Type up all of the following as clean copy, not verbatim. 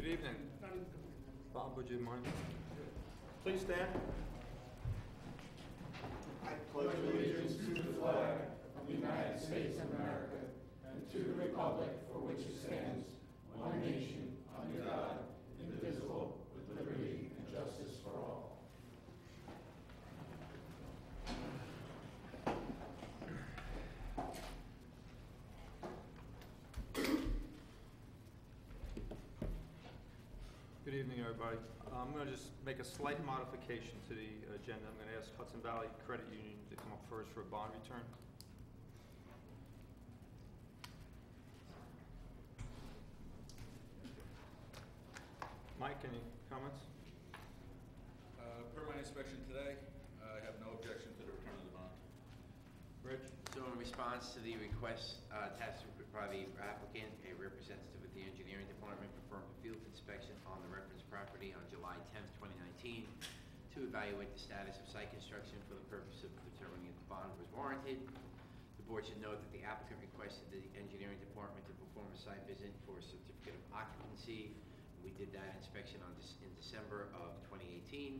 evening. Bob, would you mind? Please stand. I pledge allegiance to the flag of the United States of America and to the republic for which it stands, one nation, under God, indivisible, with liberty and justice for all. Good evening, everybody. I'm going to just make a slight modification to the agenda. I'm going to ask Hudson Valley Credit Union to come up first for a bond return. Mike, any comments? Per my inspection today, I have no objection to the return of the bond. Rich? So in response to the request attached by the applicant, a representative of the engineering department performed a field inspection on the reference property on July 10th, 2019 to evaluate the status of site construction for the purpose of determining if the bond was warranted. The board should note that the applicant requested the engineering department to perform a site visit for a certificate of occupancy. We did that inspection in December of 2018.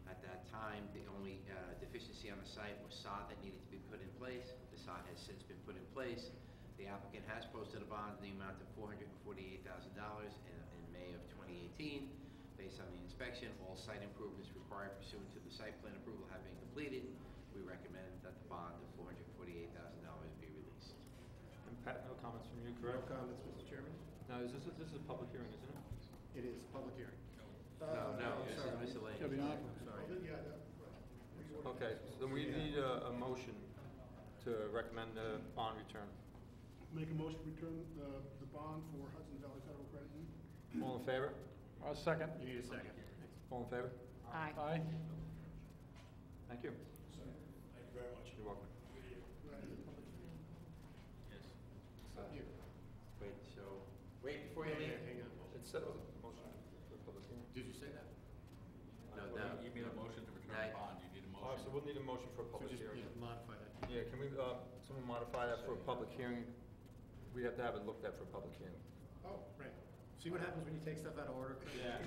At that time, the only deficiency on the site was sod that needed to be put in place. The sod has since been put in place. The applicant has posted a bond in the amount of $448,000 in May of 2018. Based on the inspection, all site improvements required pursuant to the site plan approval have been completed. We recommend that the bond of $448,000 be released. And Pat, no comments from you, correct? No comments, Mr. Chairman. Now, this is a public hearing, isn't it? It is a public hearing. No, this is sorry. miscellaneous. Sorry. Okay, so we need a motion to recommend the bond return. Make a motion to return the bond for Hudson Valley Federal Credit Union. All in favor? I'll second. You need a second. All in favor? Aye. Thank you. Thank you very much. You're welcome. Yes. You. Wait before you leave. Hang on. It said it was a motion for a public hearing. Did you say that? No. You made a motion to return Aye. the bond, you need a All right, so motion. we'll need a motion for a So public just hearing. modify that. Yeah, can we, someone modify that for a public hearing? We have to have it looked at for a public hearing. Oh, Right. See what happens when you take stuff out of order? Yeah.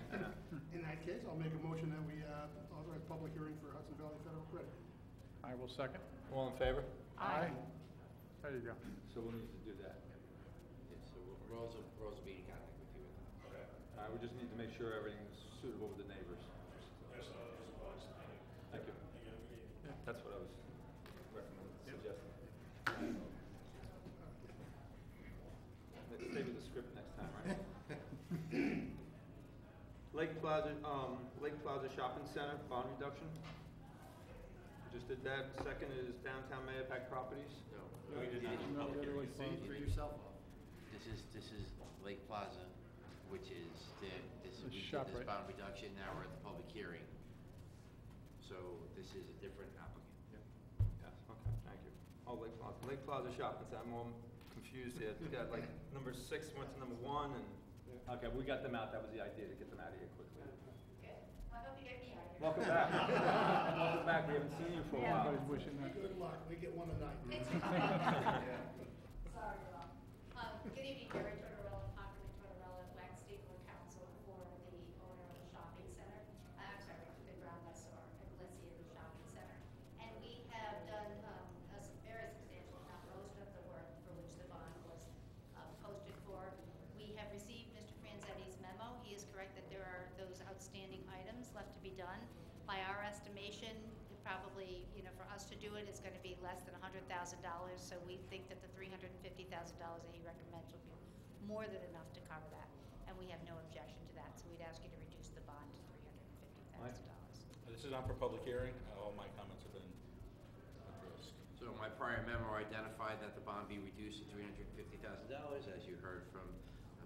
in that case, I'll make a motion that we authorize public hearing for Hudson Valley Federal Credit. I will second. All in favor? Aye. There you go. So we'll need to do that. Yes, so Rose will be in contact with you with that. Okay. We just need to make sure everything's suitable with the neighbors. Thank you. That's what I was recommending, suggesting. Let's stay with the script next time, right? Lake Plaza Shopping Center, bond reduction. We just did that. Second is downtown Mayapack Properties. No. We did not. No, Public hearing. really See, fun. threw yourself off. This is Lake Plaza, which is we did shop, this right? bond reduction. Now we're at the public hearing. So this is a different applicant. Yes, okay, thank you. Oh, Lake Plaza. Lake Plaza Shopping Center, I'm all confused here. We got like number 6 went to number 1 and, okay, we got them out. That was the idea, to get them out of here quickly. Good. I hope you get me out of here. Welcome back. Welcome back. We haven't seen you for a while. Everybody's wishing that. Good luck, we get one a night. Sorry, Rob. Good evening, Jerry Tortorella, Conklin Tortorella, Wax Steeple Council for the owner of the shopping center. I'm sorry, the ground lessor at Valencia Shopping Center. And we have done a very substantial amount, most of the work for which the bond was posted for. We have received Mr. Franzetti's memo. He is correct that there are those outstanding items left to be done. By our estimation, it probably, for us to do it, is going to be less than $100,000. So we think that the $350,000 that he recommends will be more than enough to cover that. And we have no objection to that. So we'd ask you to reduce the bond to $350,000. This is on for public hearing, all my comments have been addressed. So my prior memo identified that the bond be reduced to $350,000, as you heard from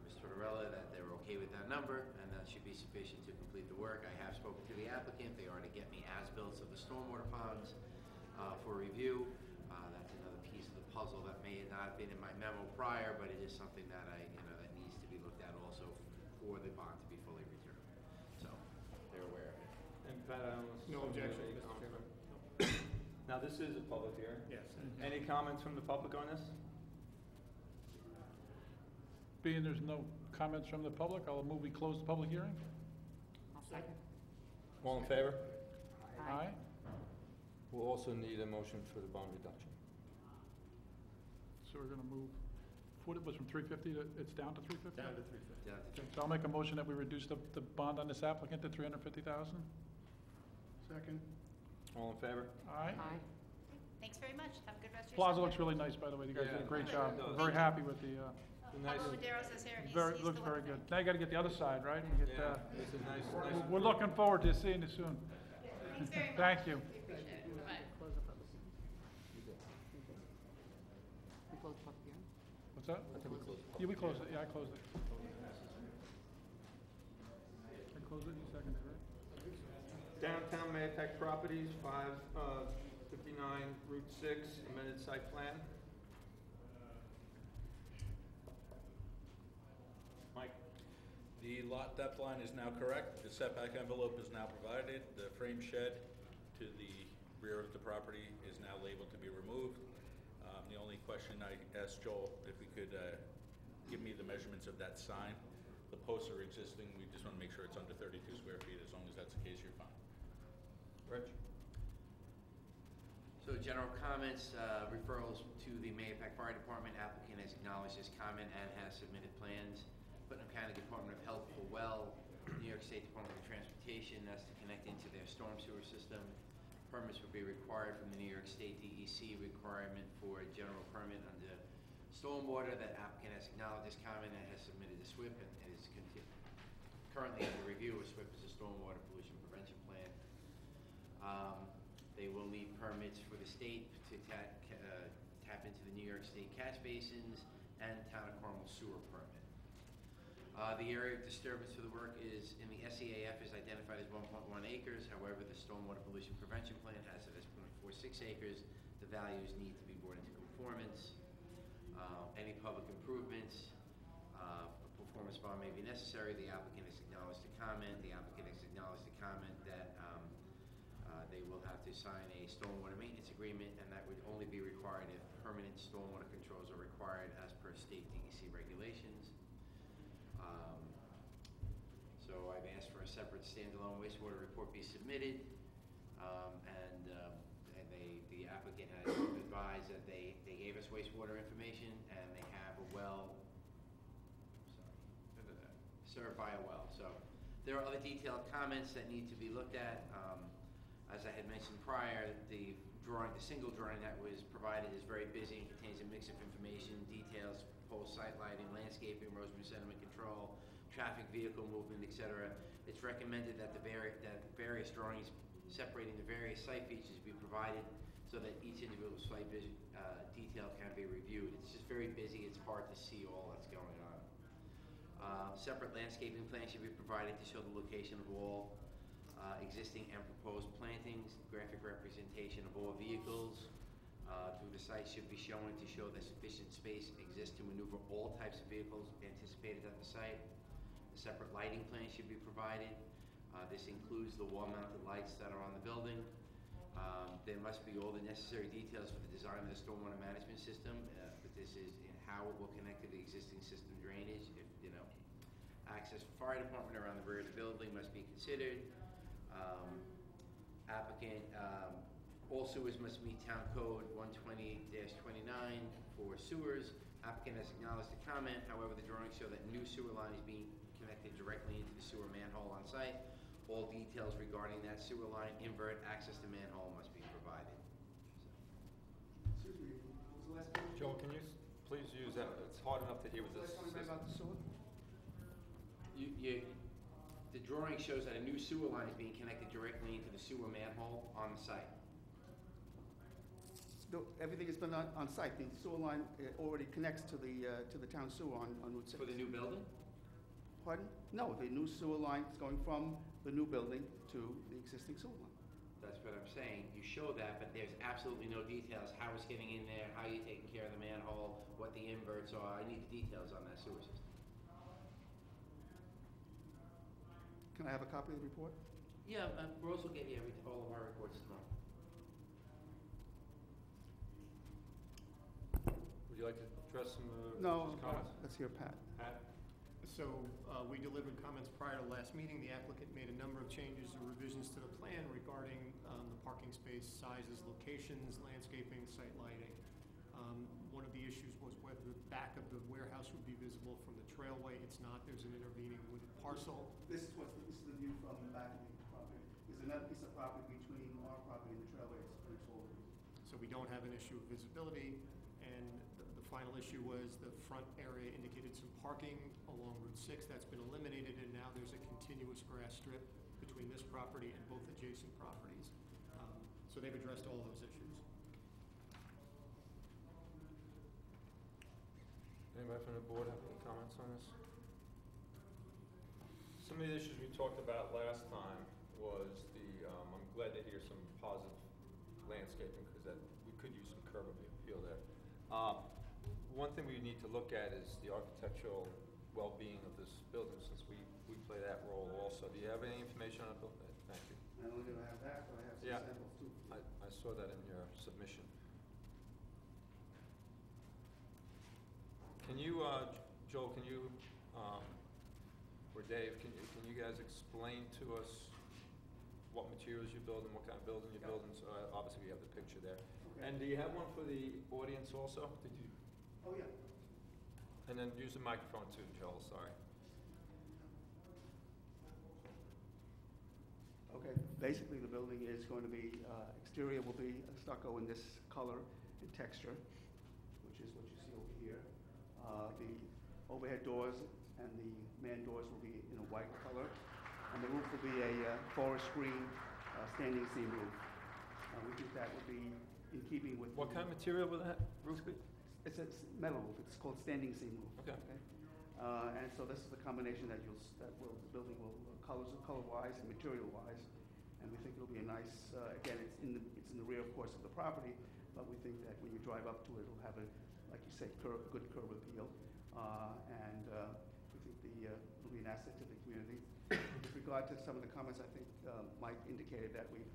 Ms. Tortorella, that they were okay with that number, and that should be sufficient to complete the work. I have spoken to the applicant. They are to get me as-built of the stormwater ponds for review. That's another piece of the puzzle that may not have been in my memo prior, but it is something that that needs to be looked at also for the bond to be fully returned. So they're aware of it. And Pat, I don't No know if you have objection, any Mr. comments. Chairman. Now, this is a public hearing. Yes. Any comments from the public on this? Being there's no comments from the public, I'll move we close the public hearing. I'll second. All in favor? Aye. We'll also need a motion for the bond reduction. So we're gonna move, what it was from 350 to, it's down to 350? Down to 350. Down to Okay, so I'll make a motion that we reduce the bond on this applicant to 350,000. Second. All in favor? Aye. Aye. Thanks very much. Have a good rest of your Plaza summer. looks really nice, by the way. You guys did a Yeah. great Yeah, job. it does. We're very happy with the, Nice. Although Daryl's is here, he's very, the looks one very thing. good. Now you gotta get the other side, right? And get, Yeah, it's a nice. we're looking forward to seeing you soon. Thanks very much. Thank you. We appreciate it. Bye-bye. Close the public hearing. We close the public hearing? What's that? I think we closed. Yeah, we closed it. Yeah, I closed it. I closed it, you seconded it, right? Downtown Mayapack Properties, 559 Route 6, amended site plan. Mike? The lot depth line is now correct. The setback envelope is now provided. The frame shed to the rear of the property is now labeled to be removed. The only question I asked Joel if we could give me the measurements of that sign. The posts are existing. We just want to make sure it's under 32 square feet. As long as that's the case, you're fine. Rich? So general comments, referrals to the Mayapack Fire Department. Applicant has acknowledged his comment and has submitted plans. Putnam County Department of Health for well, New York State Department of Transportation, that's to connect into their storm sewer system. Permits will be required from the New York State DEC requirement for a general permit under stormwater. That applicant has acknowledged his comment and has submitted a SWIP and is currently under review. A SWIP is a stormwater pollution prevention plan. They will need permits for the state to tap into the New York State catch basins and Town of Carmel sewer permit. The area of disturbance for the work is, in the SEAF, is identified as 1.1 acres. However, the stormwater pollution prevention plan has it as 0.46 acres. The values need to be brought into conformance. Any public improvements, a performance bond may be necessary. The applicant has acknowledged the comment. The applicant has acknowledged the comment that they will have to sign a stormwater maintenance agreement, and that would only be required if permanent stormwater controls are required as per state DEC regulations. So I've asked for a separate standalone wastewater report be submitted, and the applicant has advised that they gave us wastewater information and they have a well, served by a well. So there are other detailed comments that need to be looked at. As I had mentioned prior, the single drawing that was provided is very busy and contains a mix of information, details, proposed site lighting, landscaping, roadway sediment control, traffic, vehicle movement, etc. It's recommended that various drawings separating the various site features be provided so that each individual site detail can be reviewed. It's just very busy. It's hard to see all that's going on. Separate landscaping plans should be provided to show the location of all existing and proposed plantings. Graphic representation of all vehicles through the site should be shown to show that sufficient space exists to maneuver all types of vehicles anticipated at the site. A separate lighting plan should be provided. This includes the wall-mounted lights that are on the building. There must be all the necessary details for the design of the stormwater management system, but this is in how it will connect to the existing system drainage. If, access for fire department around the rear of the building must be considered. Applicant, all sewers must meet town code 120-29 for sewers. Applicant has acknowledged the comment. However, the drawings show that new sewer line is being connected directly into the sewer manhole on site. All details regarding that sewer line, invert, access to manhole must be provided. Excuse me, what was the last page? Joel, can you please use that? It's hard enough to hear with this. Last one you read about the sewer? The drawing shows that a new sewer line is being connected directly into the sewer manhole on the site. No, everything has been on site. The sewer line already connects to the town sewer on Route 6. For the new building? Pardon? No, the new sewer line is going from the new building to the existing sewer line. That's what I'm saying. You show that, but there's absolutely no details. How it's getting in there, how you're taking care of the manhole, what the inverts are. I need the details on that sewer system. Can I have a copy of the report? Yeah, Rose will get you all of our reports tomorrow. Would you like to address some, No, comments? let's hear Pat. Pat? So, we delivered comments prior to last meeting. The applicant made a number of changes or revisions to the plan regarding, the parking space sizes, locations, landscaping, site lighting. One of the issues was whether the back of the warehouse would be visible from the trailway. It's not. There's an intervening wooded parcel. This is the view from the back of the property. There's another piece of property between our property and the trailway, it's all. So we don't have an issue of visibility, and the final issue was the front area indicated some parking along Route 6. That's been eliminated, and now there's a continuous grass strip between this property and both adjacent properties. So they've addressed all those issues. Anybody from the board have any comments on this? Some of the issues we talked about last time was I'm glad to hear some positive landscaping, because that, we could use some curb appeal there. One thing we need to look at is the architectural well-being of this building, since we play that role also. Do you have any information on it? Thank you. Not only do I have that, but I have some Yeah. samples too. I saw that in your submission. Can you, Joel, can you, or Dave, can you guys explain to us what materials you're building, what kind of building you're building? So obviously we have the picture there. Okay. And do you have one for the audience also? Did you? Oh, yeah. And then use the microphone too, Joel, sorry. Okay, basically the building is going to be, exterior will be stucco in this color and texture, which is what you see over here. The overhead doors and the man doors will be in a white color, and the roof will be a forest green standing seam roof. We think that would be in keeping with. What kind of material will that roof be? It's a metal roof. It's called standing seam roof. Okay. And so this is the combination that the building will color-wise and material-wise, and we think it'll be a nice. Again, it's in the rear, of course, of the property, but we think that when you drive up to it, it'll have a, like you say, good curb appeal, and we think it'll be an asset to the community. With regard to some of the comments, I think Mike indicated that we've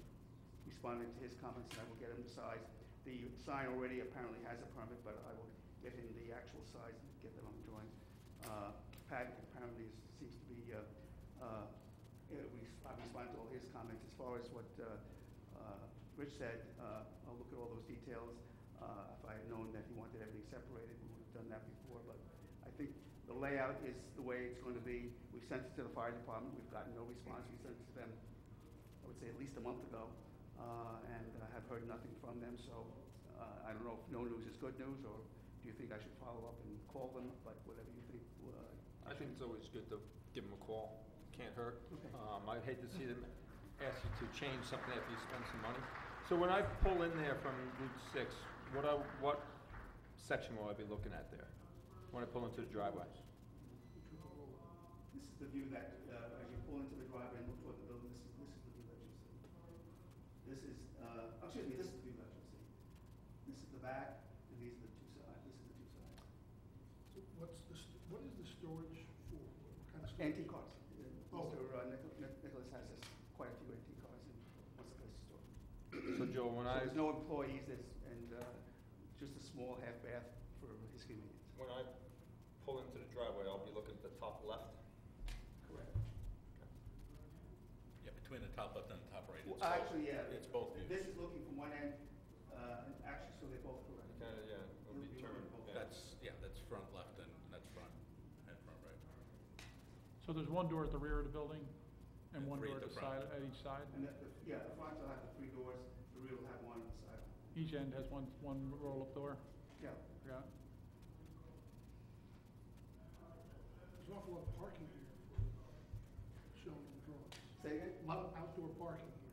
responded to his comments, and I will get him the size. The sign already apparently has a permit, but I will get him the actual size and get that on the drawing. Pat apparently seems to be, I respond to all his comments. As far as what Rich said, I'll look at all those details. If I had known that he wanted everything separated, we would have done that before, but I think the layout is the way it's going to be. We've sent it to the fire department. We've gotten no response. We sent it to them, I would say, at least a month ago, and have heard nothing from them. So I don't know if no news is good news, or do you think I should follow up and call them? But whatever you think. I think it's always good to give them a call. Can't hurt. Okay. I'd hate to see them ask you to change something after you spend some money. So when I pull in there from Route 6, what section will I be looking at there when I pull into the driveway? This is the view that, as you pull into the driveway and look toward the building, this is the view that you see. This is, excuse me, this is the view that you see. This is the back, and these are the two sides. This is the two sides. So what is the storage for? What kind of storage? Antique cars. Oh. Mr. Nicholas has quite a few antique cars and wants a place to store them. So Joe, when So I there's no employees, and just a small half bath for his convenience. when I pull into the driveway, I'll be looking at the top left. Correct. Yeah, between the top left and the top right. Well, It's both- actually, yeah. It's both views. This is looking from one end, actually, so they're both correct. Kinda, yeah, it'll be turned. yeah. That's front left and that's front right. So there's one door at the rear of the building and And one three door at at the the front. side, at each side? And the front will have the 3 doors, the rear will have one on the side. Each end has one roll-up door? Yeah. Yeah. There's an awful lot of parking here shown in the drawings. Say again? A lot of outdoor parking here.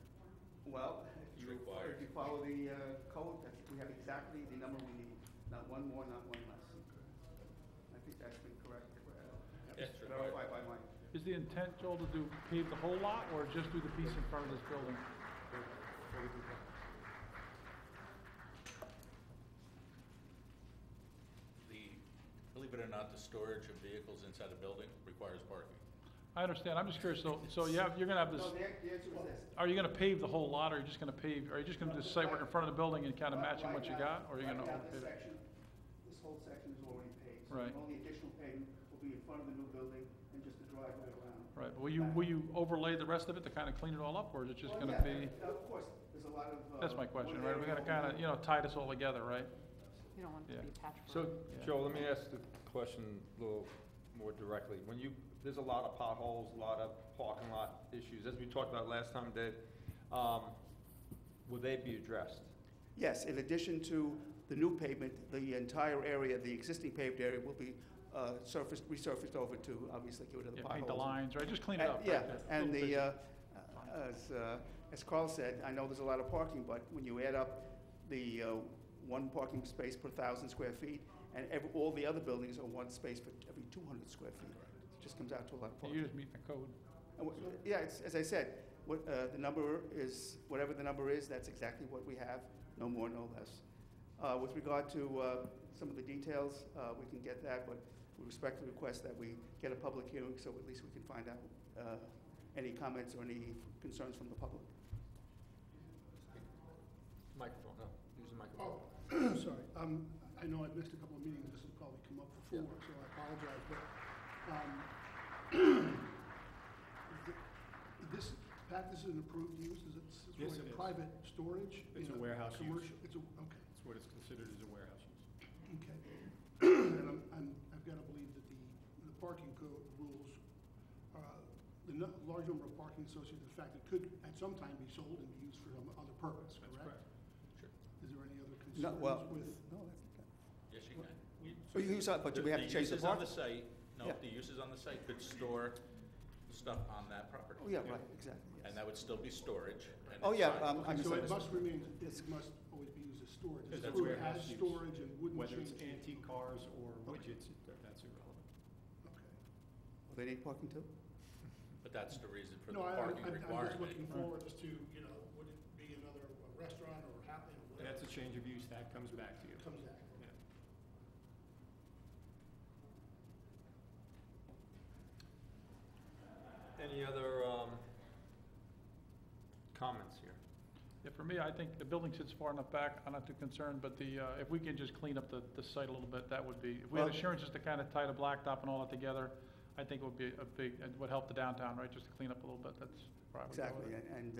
Well, It's required. if you follow the code, we have exactly the number we need, not one more, not one less. I think that's been correct, Yes, it's required. verified by Mike. Is the intent, Joel, to pave the whole lot or just do the piece in front of this building? Believe it or not, the storage of vehicles inside a building requires parking. I understand, I'm just curious, so you're gonna have this, No, the answer is this. are you gonna pave the whole lot, or are you just gonna are you just gonna do site work in front of the building and kind of matching what you got, or are you gonna Right now, overpave this it? section, this whole section is already Right. The only additional pavement will be in front of the new building and just the driveway around. Right, will you overlay the rest of it to kind of clean it all up, or is it just Well, gonna yeah, be? Of course, there's a lot of. That's my question, wood right? We area gotta kind of, over here. tie this all together, right? You don't want it Yeah. to be patchwork. So, Yeah. Joe, let me ask the question a little more directly. There's a lot of potholes, a lot of parking lot issues, as we talked about last time, Dave. Will they be addressed? Yes, in addition to the new pavement, the entire area, the existing paved area will be resurfaced over to obviously get rid of the Yeah, potholes. paint the lines, right, just clean it up. right? Yeah, and Little the, bit. as Carl said, I know there's a lot of parking, but when you add up the one parking space per 1,000 square feet, and all the other buildings are one space for every 200 square feet, it just comes out to a lot of parking. You're just meeting the code. Yeah, as I said, the number is, whatever the number is, that's exactly what we have, no more, no less. With regard to some of the details, we can get that, but we respectfully request that we get a public hearing so at least we can find out any comments or any concerns from the public. Microphone, no, use the microphone. Oh, sorry. I know I've missed a couple of meetings. This has probably come up before, so I apologize. But this is an approved use? Is it Yes, really it a is. private storage? It's in a warehouse use. commercial- It's a, okay. It's what is considered as a warehouse use. Okay. And I've got to believe that the parking code rules, large number of parking associated with the fact it could at some time be sold and be used for some other purpose, That's correct? correct. Sure. Is there any other No, concerns well, with? no, that's, Yes, you can. so you use that, but we have to change the uses on park? the site, no, Yeah. the uses on the site could store stuff on that property. Oh, yeah, right, exactly, yes. And that would still be storage. and Oh, it's yeah, fine. I So it misunderstood. must remain, it must always be used as storage. It's It's a approved warehouse as use. storage and wouldn't Whether it's change. antique cars or Okay. widgets, that's irrelevant. Okay. Well, they need parking too? But that's the reason for the No, parking I'm just requirement. looking forward as to, would it be another restaurant or whatever? That's a change of use, that comes back to you. Comes back. Yeah. Any other comments here? Yeah, for me, I think the building sits far enough back, I'm not too concerned, but if we can just clean up the site a little bit, that would be, if we had Well- assurances to kind of tie the blacktop and all that together, I think it would be it would help the downtown, right, just to clean up a little bit, that's probably. Exactly, and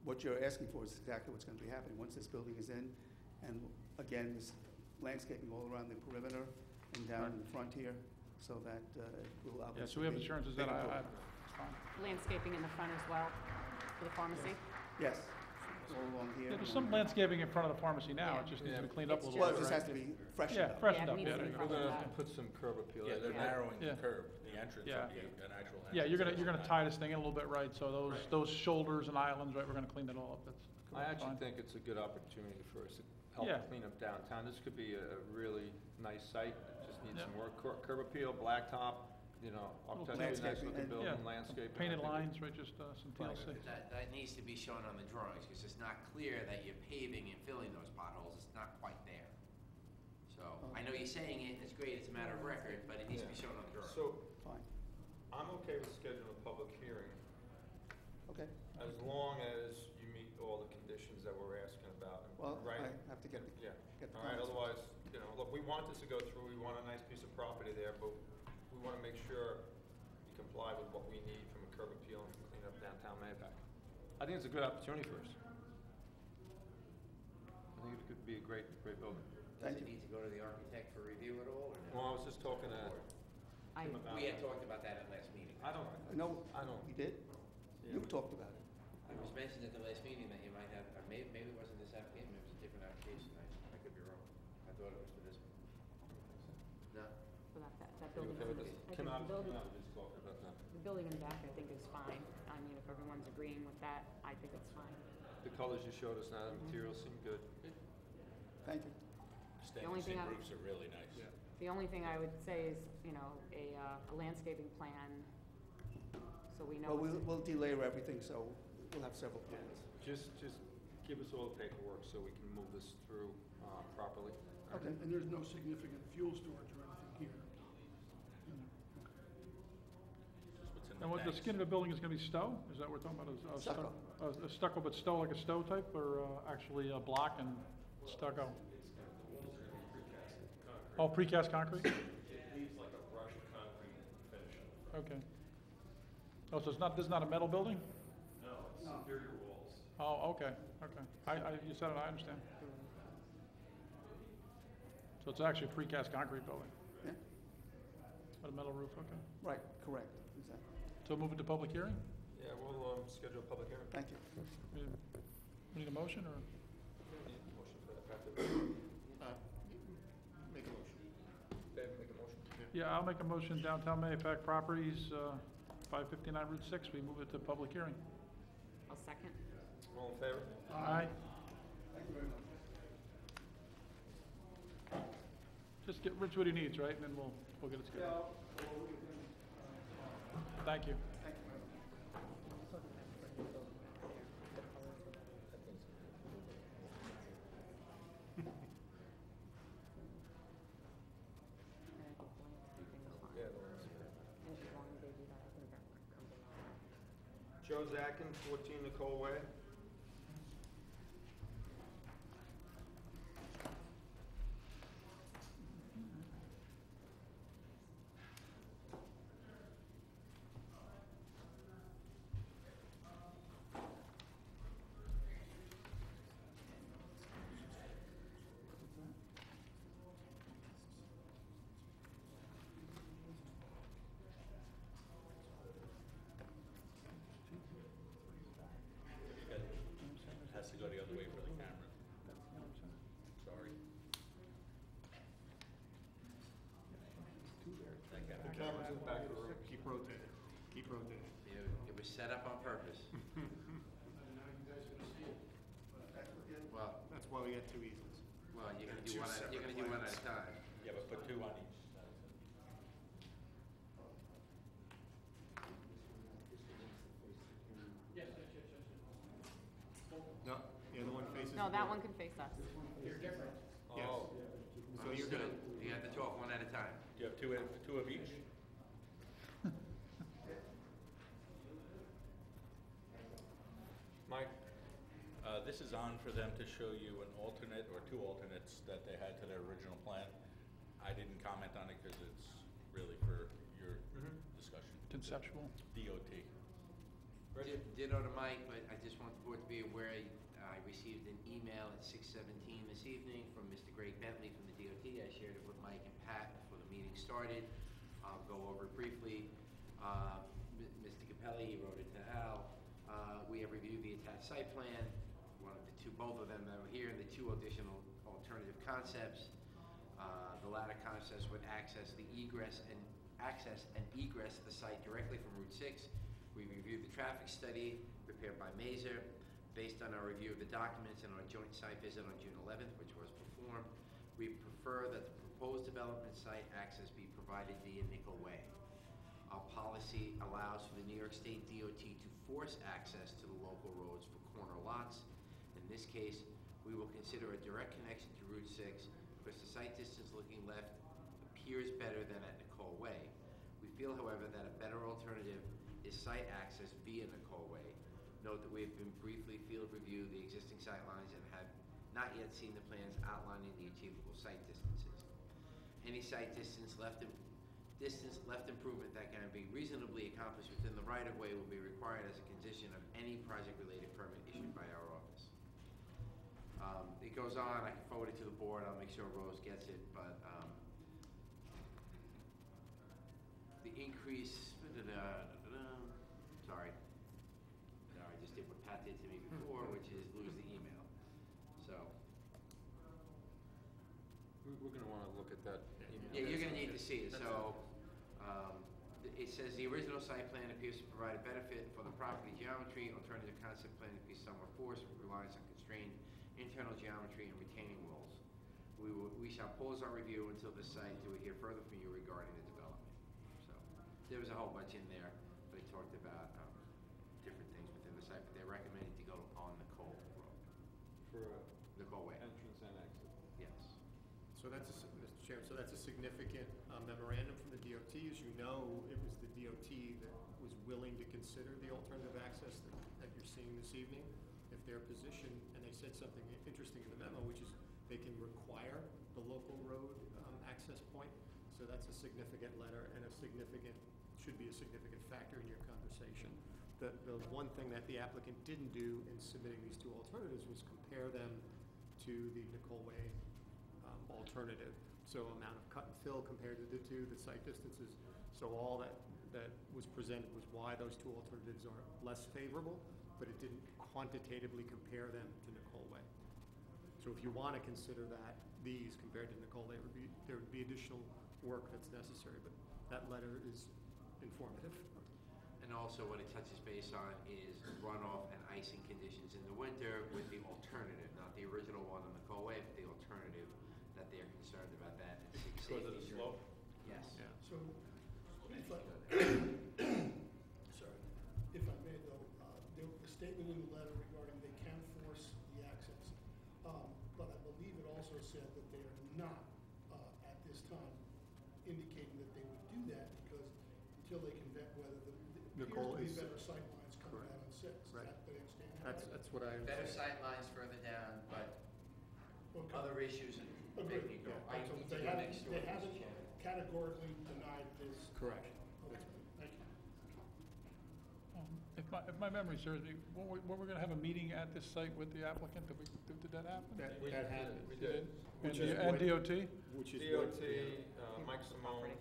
what you're asking for is exactly what's going to be happening. Once this building is in, and again, there's landscaping all around the perimeter and down in the front here, so that will obviously. Yeah, so we have be assurances big that improvement. it's fine. Landscaping in the front as well, for the pharmacy? Yes, all along here. Yeah, there's some landscaping in front of the pharmacy now, it just needs to be cleaned up a It's little Well, bit. it just right? has to be freshened Yeah, up. freshened Yeah, it up, needs yeah, to there be you We're go. gonna Yeah. put some curb appeal. Yeah, they're Yeah. narrowing the Yeah. curb, the entrance Yeah. would be an actual entrance. Yeah, you're gonna instead of tie this thing in a little bit, right, so those shoulders and islands, right, we're gonna clean it all up, that's I actually fine. think it's a good opportunity for us to help Yeah. clean up downtown. This could be a really nice site, it just needs Yeah. some work. Curb appeal, blacktop, architecturally nice landscaping, looking and- building, Yeah, landscaping. painted I think lines, right, just some TLC. That needs to be shown on the drawings, because it's not clear that you're paving and filling those potholes, it's not quite there. So, I know you're saying it, and it's great, it's a matter of record, but it needs to be Yeah. shown on the drawing. So, Fine, I'm okay with scheduling a public hearing, okay. as long as you meet all the conditions that we're asking about. Well, right? I have to get Yeah, the all right, comments. otherwise, look, we want this to go through, we want a nice piece of property there, but we want to make sure you comply with what we need from a curb appeal and from clean up downtown Mayapack. I think it's a good opportunity for us. I think it could be a great building. Does Thank it you. need to go to the architect for review at all, or no? Well, I was just talking to I, Tim about We had that. talked about that at last meeting. I don't, No, I don't. you did? Yeah. You talked about it. It was mentioned at the last meeting that you might have, or maybe it wasn't this application, maybe it was a different application, I could be wrong. I thought it was for this one. No? for that You building. okay with this? I Kim, think I'm, the building, I'm just talking about that. the building in the back, I think is fine. I mean, if everyone's agreeing with that, I think it's fine. The colors you showed us now, the materials seem good. Thank you. only Stainless thing steel I- roofs are really nice. The only thing I would say is, a landscaping plan, so we know. Well, what's- we'll delay everything, so we'll have several plans. Just give us all the paperwork so we can move this through properly. Okay. And there's no significant fuel storage or anything here? Just what's in And what, the tanks. skin of the building is gonna be stow, is that what we're talking about, Stucco. A stucco, but stow like a stow type, or actually block and stucco? Oh, precast concrete? Okay. Oh, so it's not, this is not a metal building? No, it's interior walls. Oh, okay, okay. You said it, I understand. So it's actually a precast concrete building, Yeah, but a metal roof, okay. right, correct, exactly. So move it to public hearing? Yeah, we'll schedule a public hearing. Thank you. We need a motion, or? Need a motion for that, Patrick? Make a motion. Dave, make a motion. Yeah, I'll make a motion, Downtown Mayapack Properties, 559 Route 6, we move it to public hearing. I'll second. All in favor? Aye. Thank you very much. Just get Rich what he needs, right, and then we'll get it together. Thank you. Yeah, the ones here. Joe Zachin, 14 Nicole Way. It has to go the other way for the camera. Sorry. That guy. The camera's in the back of the room. Keep rotating, keep rotating. It was set up on purpose. Well, That's why we got two easels. well, you're gonna do one at a time. Yeah, but put two on each. No, the other one faces. No, that one can face us. Yes. Oh, So you're gonna, You have to talk one at a time. Do you have two of each? Mike? This is on for them to show you an alternate or two alternates that they had to their original plan. I didn't comment on it because it's really for your discussion. Conceptual. DOT. Ditto to Mike, but I just want the board to be aware, I received an email at 6:17 this evening from Mr. Greg Bentley from the DOT. I shared it with Mike and Pat before the meeting started. I'll go over it briefly. Mr. Capelli, he wrote it to Al. We have reviewed the attached site plan, both of them that were here, and the two additional alternative concepts. The latter concepts would access the egress and egress the site directly from Route 6. We reviewed the traffic study prepared by Mazer. Based on our review of the documents and our joint site visit on June 11th, which was performed, we prefer that the proposed development site access be provided via Nickel Way. Our policy allows for the New York State DOT to force access to the local roads for corner lots. In this case, we will consider a direct connection to Route 6 because the site distance looking left appears better than at Nicole Way. We feel, however, that a better alternative is site access via Nicole Way. Note that we have been briefly field review the existing sight lines and have not yet seen the plans outlining the achievable site distances. Any site distance left improvement that can be reasonably accomplished within the right-of-way will be required as a condition of any project-related permit issued by our office. It goes on, I can forward it to the board, I'll make sure Rose gets it, but the increase, sorry. No, I just did what Pat did to me before, which is lose the email. So, We're gonna wanna look at that email. yeah, you're gonna need to see it, so, it says the original site plan appears to provide a benefit for the property geometry. Alternative concept plan appears somewhat forced with reliance on constrained internal geometry and retaining walls. We shall pause our review until the site till we hear further from you regarding the development. So, there was a whole bunch in there, they talked about, different things within the site, but they're recommending to go on Nicole Road, For Nicole Way. entrance and exit. Yes. So that's, Mr. Chairman, so that's a significant memorandum from the DOT. As you know, it was the DOT that was willing to consider the alternative access that you're seeing this evening. If their position, and they said something interesting in the memo, which is they can require the local road access point. So that's a significant letter and a significant should be a significant factor in your conversation. The one thing that the applicant didn't do in submitting these two alternatives was compare them to the Nicole Way alternative. So amount of cut and fill compared to the two, the site distances. So all that was presented was why those two alternatives are less favorable, but it didn't quantitatively compare them to Nicole Way. So if you want to consider these compared to Nicole Way, there would be additional work that's necessary, but that letter is informative. And also what it touches base on is runoff and icing conditions in the winter with the alternative, not the original one on Nicole Way, but the alternative, that they're concerned about that. And Because of the safety. slope? Yes. Yeah. So, if I, sorry, if I may though, there was a statement in the letter regarding they can force the access. But I believe it also said that they are not, at this time, indicating that they would do that because until they can vet whether Nicole appears is- to be better sightlines coming correct. out on 6. Right. Did I understand that right? That's what I Better understand. sight lines further down, but Okay. other issues and Agreed, making go. yeah. I So need to they go haven't, next door, they Mr. haven't Chairman. categorically denied this. Correct. Okay, thank you. If my memory serves me, were we gonna have a meeting at this site with the applicant? Did that happen? That happened. We did. Which And is and what- DOT? Which is what. DOT, Mike Simone,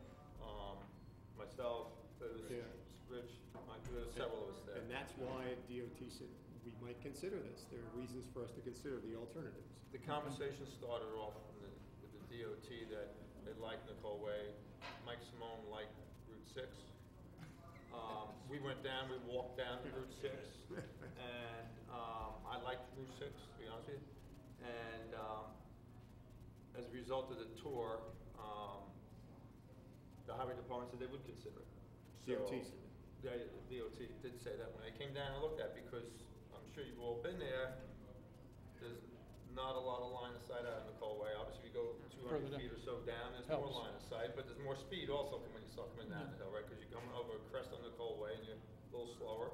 myself, there was Yeah. Rich, Mike, there was several of us there. And that's why DOT said we might consider this. There are reasons for us to consider the alternatives. The conversation started off with the DOT that they liked Nicole Way. Mike Simone liked Route 6. We went down, we walked down to Route 6, and I liked Route 6, to be honest with you. And as a result of the tour, the highway department said they would consider it. So- DOT said. Yeah, DOT did say that when they came down and looked at it, because I'm sure you've all been there, there's not a lot of line of sight out of Nicole Way. Obviously, you go Further 200 down. feet or so down, there's more Helps. line of sight, but there's more speed also when you start coming down the hill, right? Because you come over a crest on Nicole Way and you're a little slower,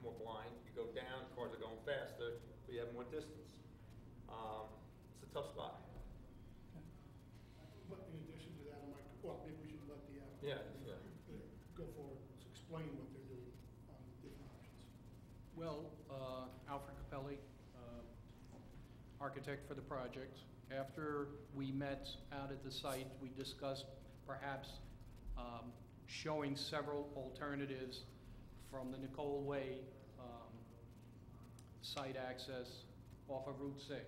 more blind. You go down, cars are going faster, but you have more distance. It's a tough spot. But in addition to that, well, maybe we should let the Yeah, applicant yeah. go forward, to explain what they're doing on the different options. Well, Alfred Capelli, architect for the project. After we met out at the site, we discussed perhaps showing several alternatives from the Nicole Way site access off of Route 6.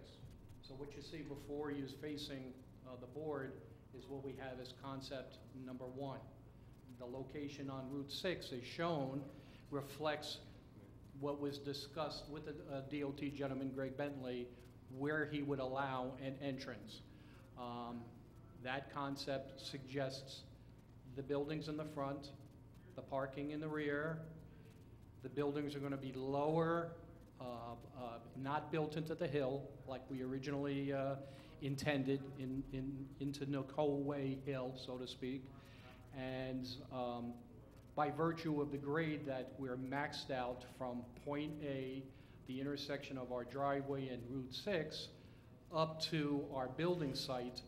So what you see before you is facing the board is what we have as concept number 1. The location on Route 6 is shown reflects what was discussed with the DOT gentleman, Greg Bentley, where he would allow an entrance. That concept suggests the buildings in the front, the parking in the rear. The buildings are going to be lower, not built into the hill like we originally intended into Nicole Way Hill, so to speak. And by virtue of the grade that we're maxed out from point A, the intersection of our driveway and Route 6, up to our building site,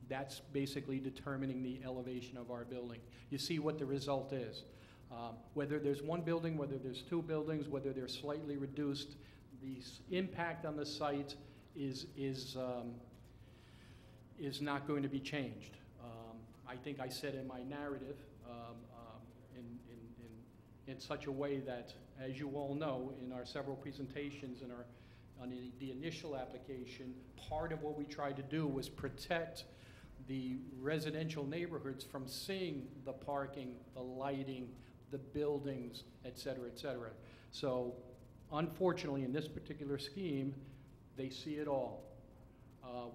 that's basically determining the elevation of our building. You see what the result is. Whether there's one building, whether there's two buildings, whether they're slightly reduced, the impact on the site is not going to be changed. I think I said in my narrative, in such a way that, as you all know, in our several presentations on the initial application, part of what we tried to do was protect the residential neighborhoods from seeing the parking, the lighting, the buildings, et cetera, et cetera. So unfortunately, in this particular scheme, they see it all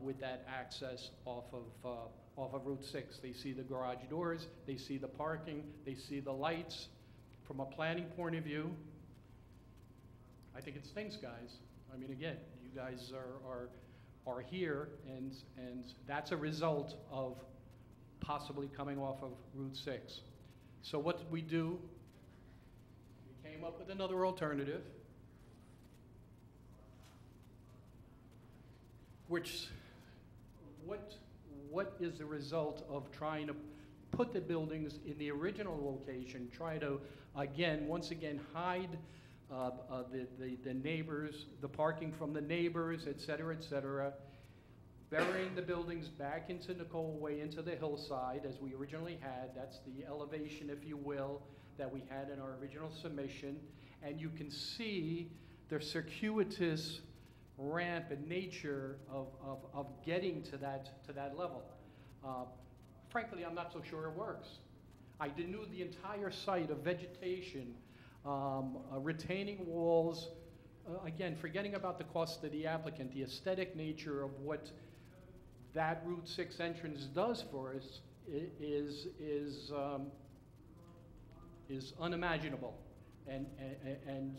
with that access off of Route 6. They see the garage doors, they see the parking, they see the lights. From a planning point of view, I think it stinks, guys. I mean, again, you guys are here, and that's a result of possibly coming off of Route 6. So what did we do? We came up with another alternative, which, what is the result of trying to put the buildings in the original location, try to, once again, hide the neighbors, the parking from the neighbors, et cetera, burying the buildings back into Nicole Way, into the hillside, as we originally had. That's the elevation, if you will, that we had in our original submission. And you can see the circuitous ramp and nature of getting to that level. Frankly, I'm not so sure it works. I denuded the entire site of vegetation, retaining walls, again, forgetting about the cost to the applicant, the aesthetic nature of what that Route 6 entrance does for us is unimaginable. And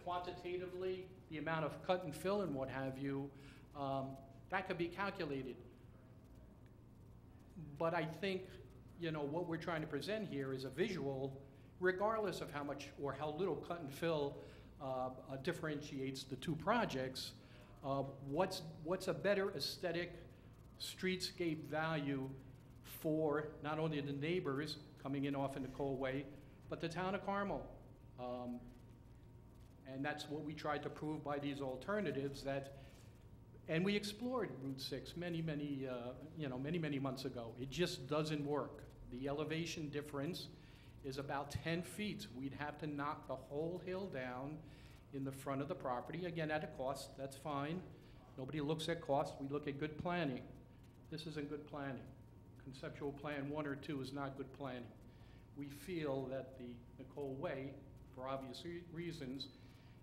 quantitatively, the amount of cut and fill and what have you, that could be calculated. But I think, what we're trying to present here is a visual, regardless of how much or how little cut and fill differentiates the two projects. What's a better aesthetic streetscape value for not only the neighbors coming in off of Nicole Way, but the town of Carmel? And that's what we tried to prove by these alternatives and we explored Route 6 many months ago. It just doesn't work. The elevation difference is about 10 feet. We'd have to knock the whole hill down in the front of the property, again, at a cost, that's fine. Nobody looks at cost, we look at good planning. This isn't good planning. Conceptual plan 1 or 2 is not good planning. We feel that the Nicole Way, for obvious reasons,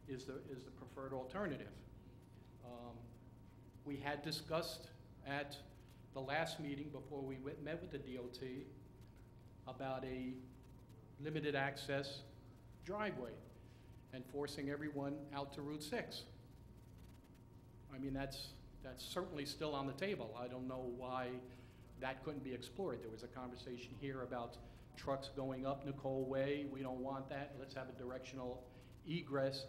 is the preferred alternative. We had discussed at the last meeting before we met with the DOT about a limited access driveway and forcing everyone out to Route 6. I mean, that's certainly still on the table. I don't know why that couldn't be explored. There was a conversation here about trucks going up Nicole Way. We don't want that. Let's have a directional egress,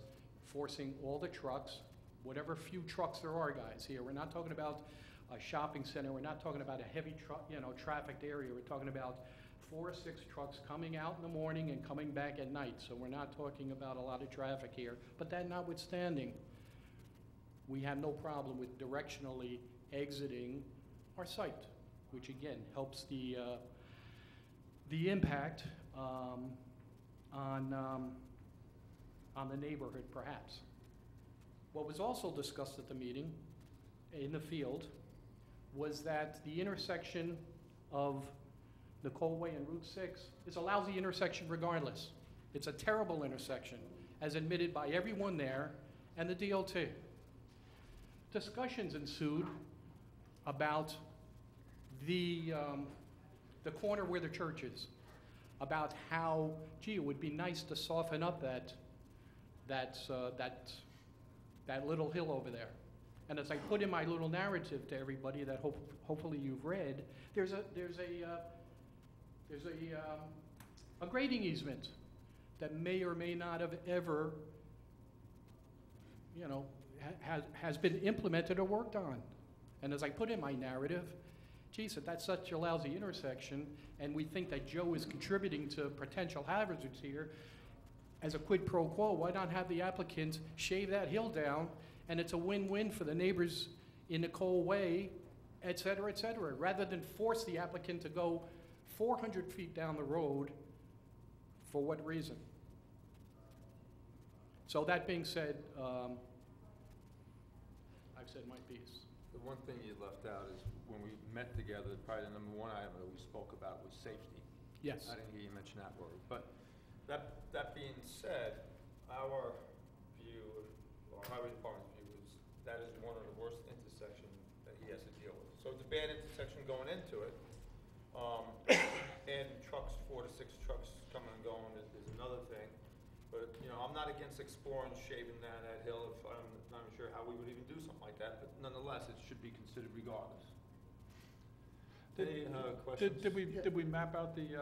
forcing all the trucks, whatever few trucks there are, guys, here. We're not talking about a shopping center. We're not talking about a heavy trafficked area. We're talking about 4 or 6 trucks coming out in the morning and coming back at night. So we're not talking about a lot of traffic here. But that notwithstanding, we have no problem with directionally exiting our site, which again helps the impact on the neighborhood, perhaps. What was also discussed at the meeting in the field was that the intersection of Nicole Way and Route 6 is a lousy intersection regardless. It's a terrible intersection, as admitted by everyone there and the DOT. Discussions ensued about the corner where the church is, about how, gee, it would be nice to soften up that little hill over there. And as I put in my little narrative to everybody that hopefully you've read, there's a grading easement that may or may not have ever, has been implemented or worked on. And as I put in my narrative, geez, if that's such a lousy intersection, and we think that Joe is contributing to potential hazards here, as a quid pro quo, why not have the applicant shave that hill down, and it's a win-win for the neighbors in Nicole Way, et cetera, rather than force the applicant to go 400 feet down the road. For what reason? So that being said, I've said my piece. The one thing you left out is when we met together, probably the number 1 item that we spoke about was safety. Yes. I didn't hear you mention that word, but that being said, our view, or highway department's view, is that is one of the worst intersections that he has to deal with. So it's a bad intersection going into it, and trucks, 4 to 6 trucks coming and going is another thing. But I'm not against exploring shaving down that hill. If I'm not even sure how we would even do something like that, but nonetheless, it should be considered regardless. Any questions? Did we map out the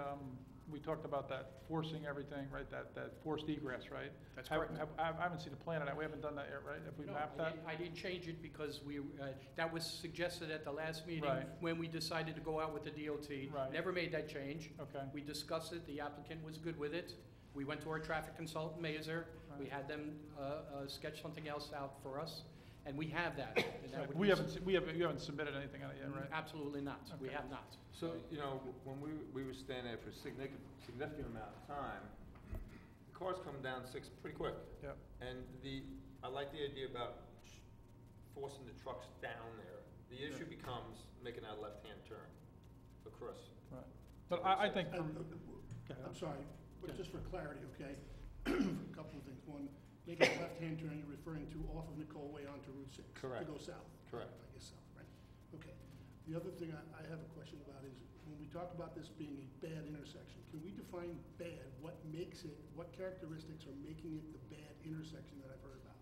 we talked about that forcing everything, right, that forced egress, right? That's correct. I haven't seen a plan of that, we haven't done that yet, right? Have we No, mapped that? I didn't change it because that was suggested at the last meeting Right. when we decided to go out with the DOT. Right. Never made that change. Okay, We discussed it, the applicant was good with it. We went to our traffic consultant, Mazer. We Right. had them sketch something else out for us, and we have that. And that Right. would We be haven't, you haven't submitted anything on it yet, right? Absolutely not. We Okay. have not. So, you know, when we were staying there for a significant amount of time, the cars come down 6 pretty quick. Yep. And I like the idea about forcing the trucks down there. The issue becomes making that left-hand turn for Chris. Right. But I think, And, Go ahead. I'm sorry, but Yeah. just for clarity, okay? A couple of things. One, making a left-hand turn, you're referring to off of Nicole Way onto Route 6. Correct. To go south. Correct. I guess south, right? Okay. The other thing I have a question about is, when we talk about this being a bad intersection, can we define bad? What makes it, what characteristics are making it the bad intersection that I've heard about?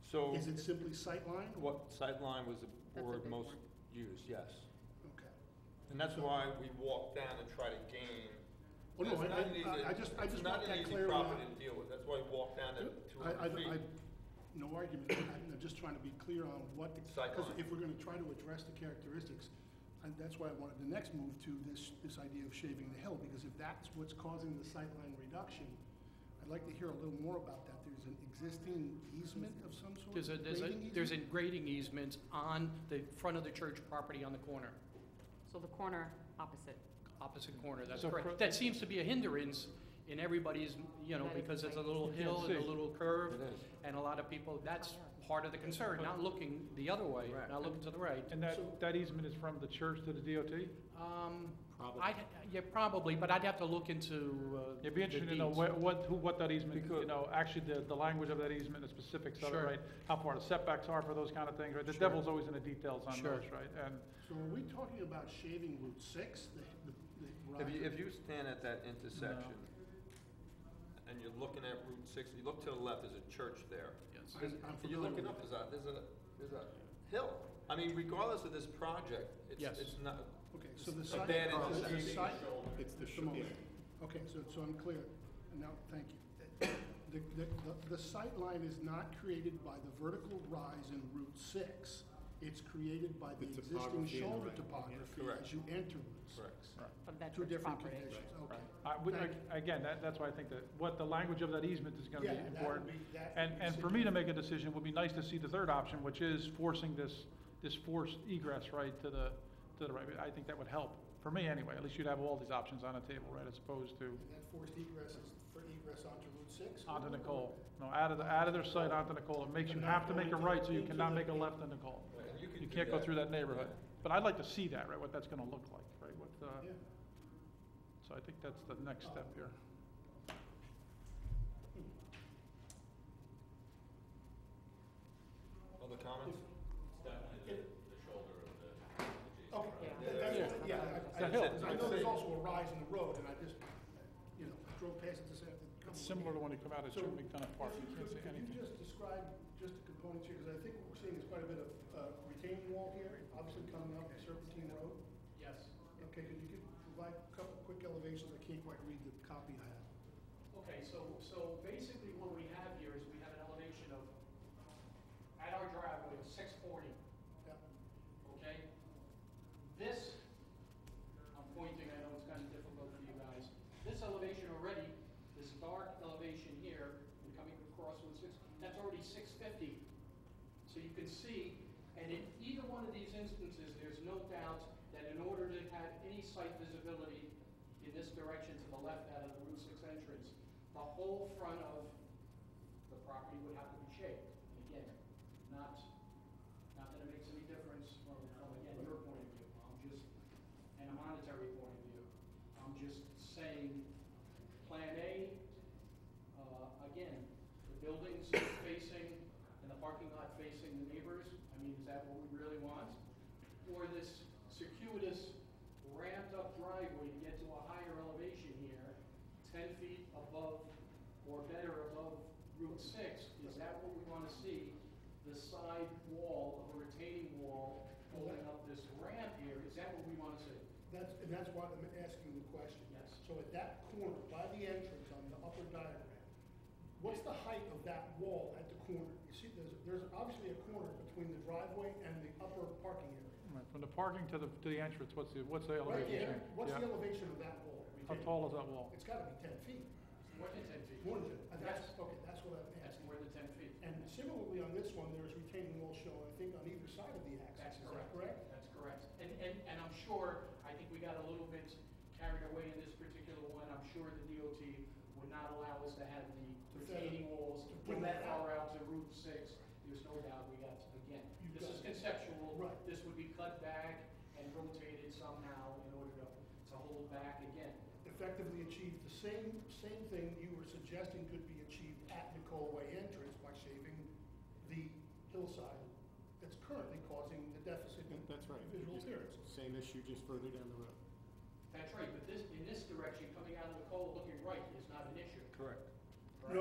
So, Is it simply sightline? what sightline was the That's a word big most one. used? Yes. Okay. And that's why we walk down and try to gain. Oh, no, It's not an easy- I just it's want not that an easy clear. property to deal with. That's why we walk down to 200 feet. No argument, I'm just trying to be clear on what, because Sightline. if we're gonna try to address the characteristics, and that's why I wanted the next move to this idea of shaving the hill, because if that's what's causing the sightline reduction, I'd like to hear a little more about that. There's an existing easement of some sort? There's a grading easement on the front of the church property on the corner, So the corner opposite. opposite corner, that's So correct. pro- That seems to be a hindrance in everybody's, That is because it's a right. little You can't hill and a see. little curve, It is. and a lot of people, that's part of the concern, not looking the other way, Right. not looking to the right. and that easement is from the church to the DOT? Yeah, probably, but I'd have to look into, It'd be interesting to know deeds. what that easement, Because- you know, actually the language of that easement, the specifics of it, Sure. right? How far the setbacks are for those kind of things, right? The Sure. devil's always in the details on Sure. those, right? And, So are we talking about shaving Route 6, the If you stand at that intersection and you're looking at Route 6, you look to the left, there's a church there. Yes. There's- I'm You're familiar looking with up, there's a hill. I mean, regardless of this project, Yes. it's not, Okay, so the a site. bad the intersection. site- It's the moment. Okay, so I'm clear. Now, thank you. The sight line is not created by the vertical rise in Route 6. It's created by the existing shoulder topography Correct. as you enter Route 6. Correct. Of that Two church different property. conditions, okay. Right. Again, that's why I think that, what the language of that easement is gonna Yeah, be that would important. be- that And, would be and for me to make a decision, it would be nice to see the third option, which is forcing this forced egress, right, to the right. I think that would help, for me anyway, at least you'd have all these options on the table, right, as opposed to And that forced egress is for egress onto Route 6? onto Nicole. No, out of their site onto Nicole. It makes you have to make a right, so you cannot make a left on Nicole. And you could You do can't go that. through that neighborhood. But I'd like to see that, right, what that's gonna look like, right, what, Yeah. so I think that's the next step here. Other comments? It's definitely the shoulder of the adjacent Okay, property. The hill. I know there's also a rise in the road, and I just, drove past it this afternoon. It's similar to when you come out of So, Jim McDonough Park, you can't see Could anything. you just describe just the components here, because I think what we're seeing is quite a bit of retaining wall here, obviously coming up Serpentine Road. Yes. Okay, could you provide a couple quick elevations? I can't quite read the copy I have. Okay, so basically what we have here is we have an elevation of, at our driveway, of 640, Yeah. okay? This, I'm pointing, I know it's kind of difficult for you guys. This elevation already, this dark elevation here, and coming across with 6, that's already 650. So you can see, and in either one of these instances, there's no doubt that in order to have any site visibility in this direction to the left out of the Route 6 entrance, the whole front of the property would have to be shaped. And again, not that it makes any difference from again, your point of view. I'm just, and a monetary point of view. I'm just saying, Plan A, again, the buildings facing and the parking lot facing the neighbors, I mean, is that what we really want? Or this circuitous ramped up driveway to get to a higher elevation here, 10 feet above or better above Route 6, is that what we want to see? The side wall of a retaining wall holding up this ramp here, is that what we want to see? And that's why I'm asking the question. Yes. So So at that corner, by the entrance on the upper diagram, what's the height of that wall at the corner? You see, there's obviously a corner between the driveway and the upper parking area. Right, from the parking to the entrance, what's the Right elevation there, change? what's Yeah. the elevation of that wall? How tall is that wall? It's gotta be 10 feet. More than 10 feet. More than 10, Yes. okay, that's what I'm That's asking. more than 10 feet. And similarly on this one, there's retaining walls shown, I think, on either side of the That's axis, is that correct? That's correct. And I'm sure, I think we got a little bit carried away in this particular one. I'm sure the DOT would not allow us to have the retaining walls to from bring that that far out to Route 6. There's no doubt we got, again, You've this got is it. conceptual. Right. This would be cut back and rotated somehow in order to hold back again. Effectively achieve the same thing you were suggesting could be achieved at Nicole Way entrance by shaving the hillside that's currently causing the deficit in That's right. visual Just appearance. Same issue, just further down the road. That's right, but this, in this direction, coming out of the Nicole looking right is not an issue. Correct. No.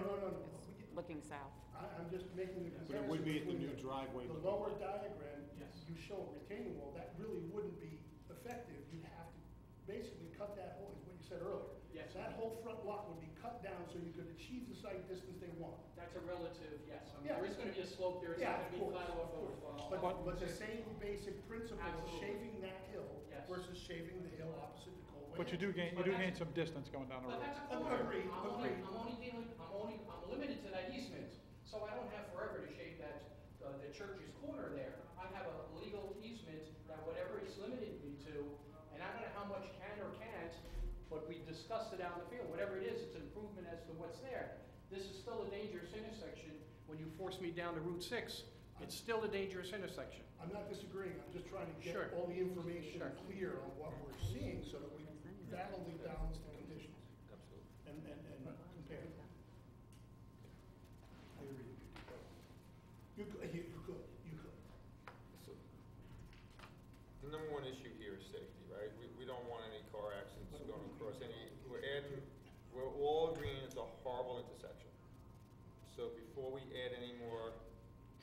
It's looking south. I'm just making the But comparison. it would be at the between new driveway. The lower diagram, Yes. you show a retaining wall, that really wouldn't be effective. You'd have to basically cut that whole, is what you said earlier. Yes. That whole front lot would be cut down so you could achieve the sight distance they want. That's a relative, yes. I mean, Yeah. there is gonna be a slope there. It's Yeah, not of gonna be course, flat off of of, course. But the same basic principle of Absolutely. shaving that hill Yes. versus shaving the hill opposite Nicole Way. But you do gain some distance going down the But road. that's a corner. Agreed, agreed. I'm limited to that easement, so I don't have forever to shave that, the church's corner there. I have a legal easement that whatever it's limited me to, and I don't know how much can or can't, but we discussed it out in the field. Whatever it is, it's an improvement as to what's there. This is still a dangerous intersection. When you force me down to Route 6, it's still a dangerous intersection. I'm not disagreeing, I'm just trying to get Sure. all the information Sure. clear on what we're seeing so that we can validly balance the conditions Absolutely. and compare them. I agree. You could. So, the number one issue here is safety, right? We don't want any car accidents going across we're all agreeing it's a horrible intersection. So before we add any more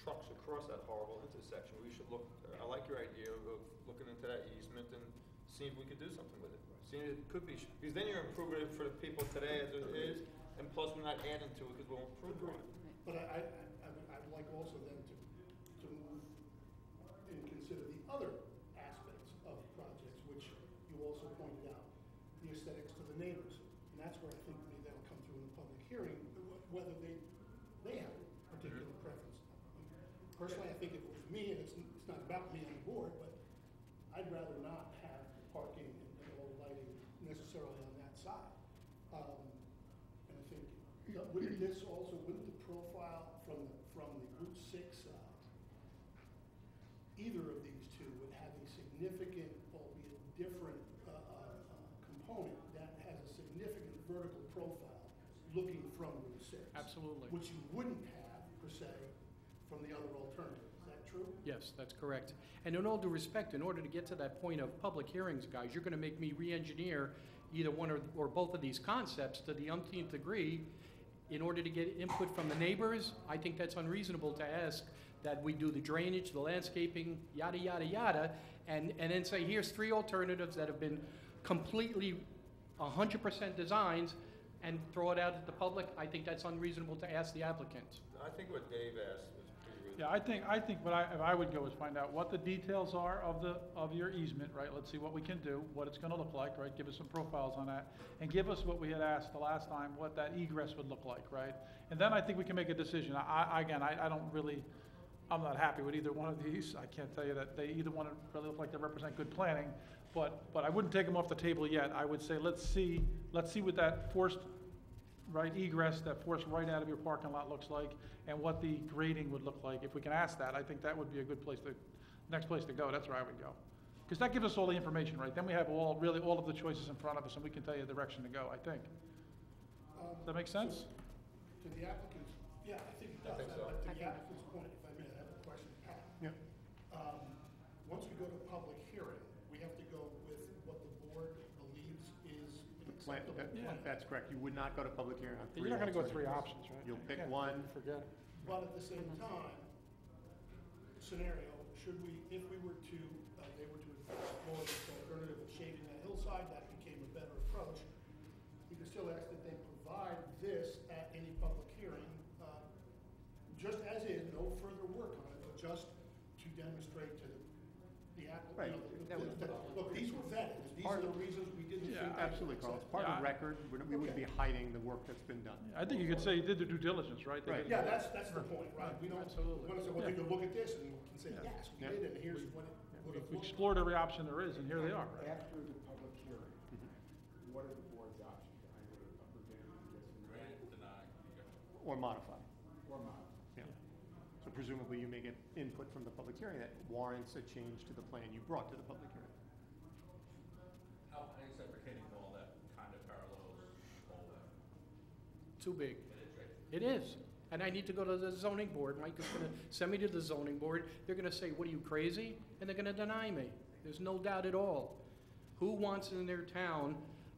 trucks across that horrible intersection, we should look, I like your idea of looking into that easement and seeing if we could do something with it. Seeing if it could be, because then you're improving it for the people today as it is, and plus we're not adding to it because we'll improve on it. But I'd like also then to move and consider the other aspects of projects, which you also pointed out, the aesthetics to the neighbors. And that's where I think maybe that'll come through in the public hearing, whether they have a particular preference. Personally, I think if it was me, and it's not about me on the board, but I'd rather not have parking and all the lighting necessarily on that side. And I think, wouldn't the profile from the Route 6 side, either of these two would have a significant, albeit different, component that has a significant vertical profile looking from Route 6. Absolutely. Which you wouldn't have, per se, from the other alternative. Is that true? Yes, that's correct. And in all due respect, in order to get to that point of public hearings, guys, you're gonna make me re-engineer either one or both of these concepts to the umpteenth degree in order to get input from the neighbors. I think that's unreasonable to ask that we do the drainage, the landscaping, yada, yada, yada, and then say, here's 3 alternatives that have been completely 100% designed, and throw it out at the public. I think that's unreasonable to ask the applicant. I think what Dave asked was pretty reasonable. Yeah, I think if I would go is find out what the details are of your easement, right? Let's see what we can do, what it's gonna look like, right? Give us some profiles on that, and give us what we had asked the last time, what that egress would look like, right? And then I think we can make a decision. I'm not happy with either one of these. I can't tell you that either one really look like they represent good planning, but I wouldn't take them off the table yet. I would say, let's see what that forced, right, egress, that forced right out of your parking lot looks like, and what the grading would look like. If we can ask that, I think that would be a good next place to go. That's where I would go. Because that gives us all the information, right? Then we have all of the choices in front of us, and we can tell you the direction to go, I think. Does that make sense? To the applicant's, yeah, I think it does. I think so. But to I the think- applicant's point, if I may, I have a question, Pat. Yeah. Once we go to public hearing, we have to go with what the board believes is an acceptable plan. That's correct. You would not go to public hearing on 3 You're not gonna go with 3 alternatives. options, right? You'll pick Yeah, one. Forget it. But at the same time, scenario, if we were to, they were to explore this alternative of shading that hillside, that became a better approach. still ask that they provide this at any public hearing, just as is, no further work on it, but just to demonstrate to the Right. applicant, look, these were vetted, these are the reasons we didn't think. that Absolutely, was Carl. It's part of the Yeah. record. We wouldn't be hiding the work that's been done. I think you could say you did the due diligence, right? They Right. did- Yeah, that's the point, right? We don't, Absolutely. want to say, well, take Yeah. a look at this, and we can say, Yeah. yes, we Yeah. did, and here's what it would have We looked. explored every option there is, and here they are, right? After the public hearing, what are the board's options? Either approve it, Grant, deny, Or modify. or not? Yeah. So presumably you may get input from the public hearing that warrants a change to the plan you brought to the public hearing. How high is that retaining wall that kind of parallels all that? Too big. It is, right? It is. And I need to go to the zoning board. Mike is gonna send me to the zoning board. They're gonna say, what are you, crazy? And they're gonna deny me. There's no doubt at all. Who wants in their town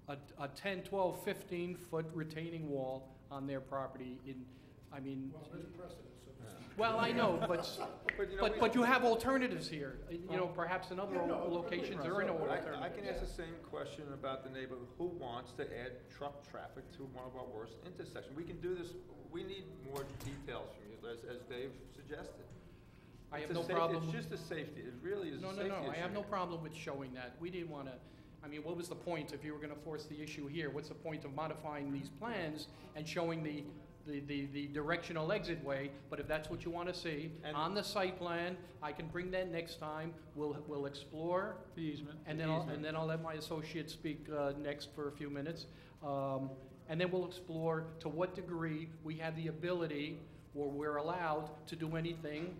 a 10, 12, 15-foot retaining wall on their property Well, there's precedent, so to speak. well, I know, But, you know, but you have alternatives here. You know, perhaps in other Yeah, no, locations, there are no But I alternatives. can ask the same question about the neighborhood, who wants to add truck traffic to one of our worst intersections? We can do this, we need more details from you, as Dave suggested. I have It's a no safety- problem. It's just a safety, it really is a No, safety no, issue. no, I have no problem with showing that. We didn't want to, I mean, what was the point if you were going to force the issue here? What's the point of modifying these plans and showing the directional exit way? But if that's what you want to see, And- on the site plan, I can bring that next time. We'll explore, The easement. and then I'll let my associate speak next for a few minutes. And then we'll explore to what degree we have the ability or we're allowed to do anything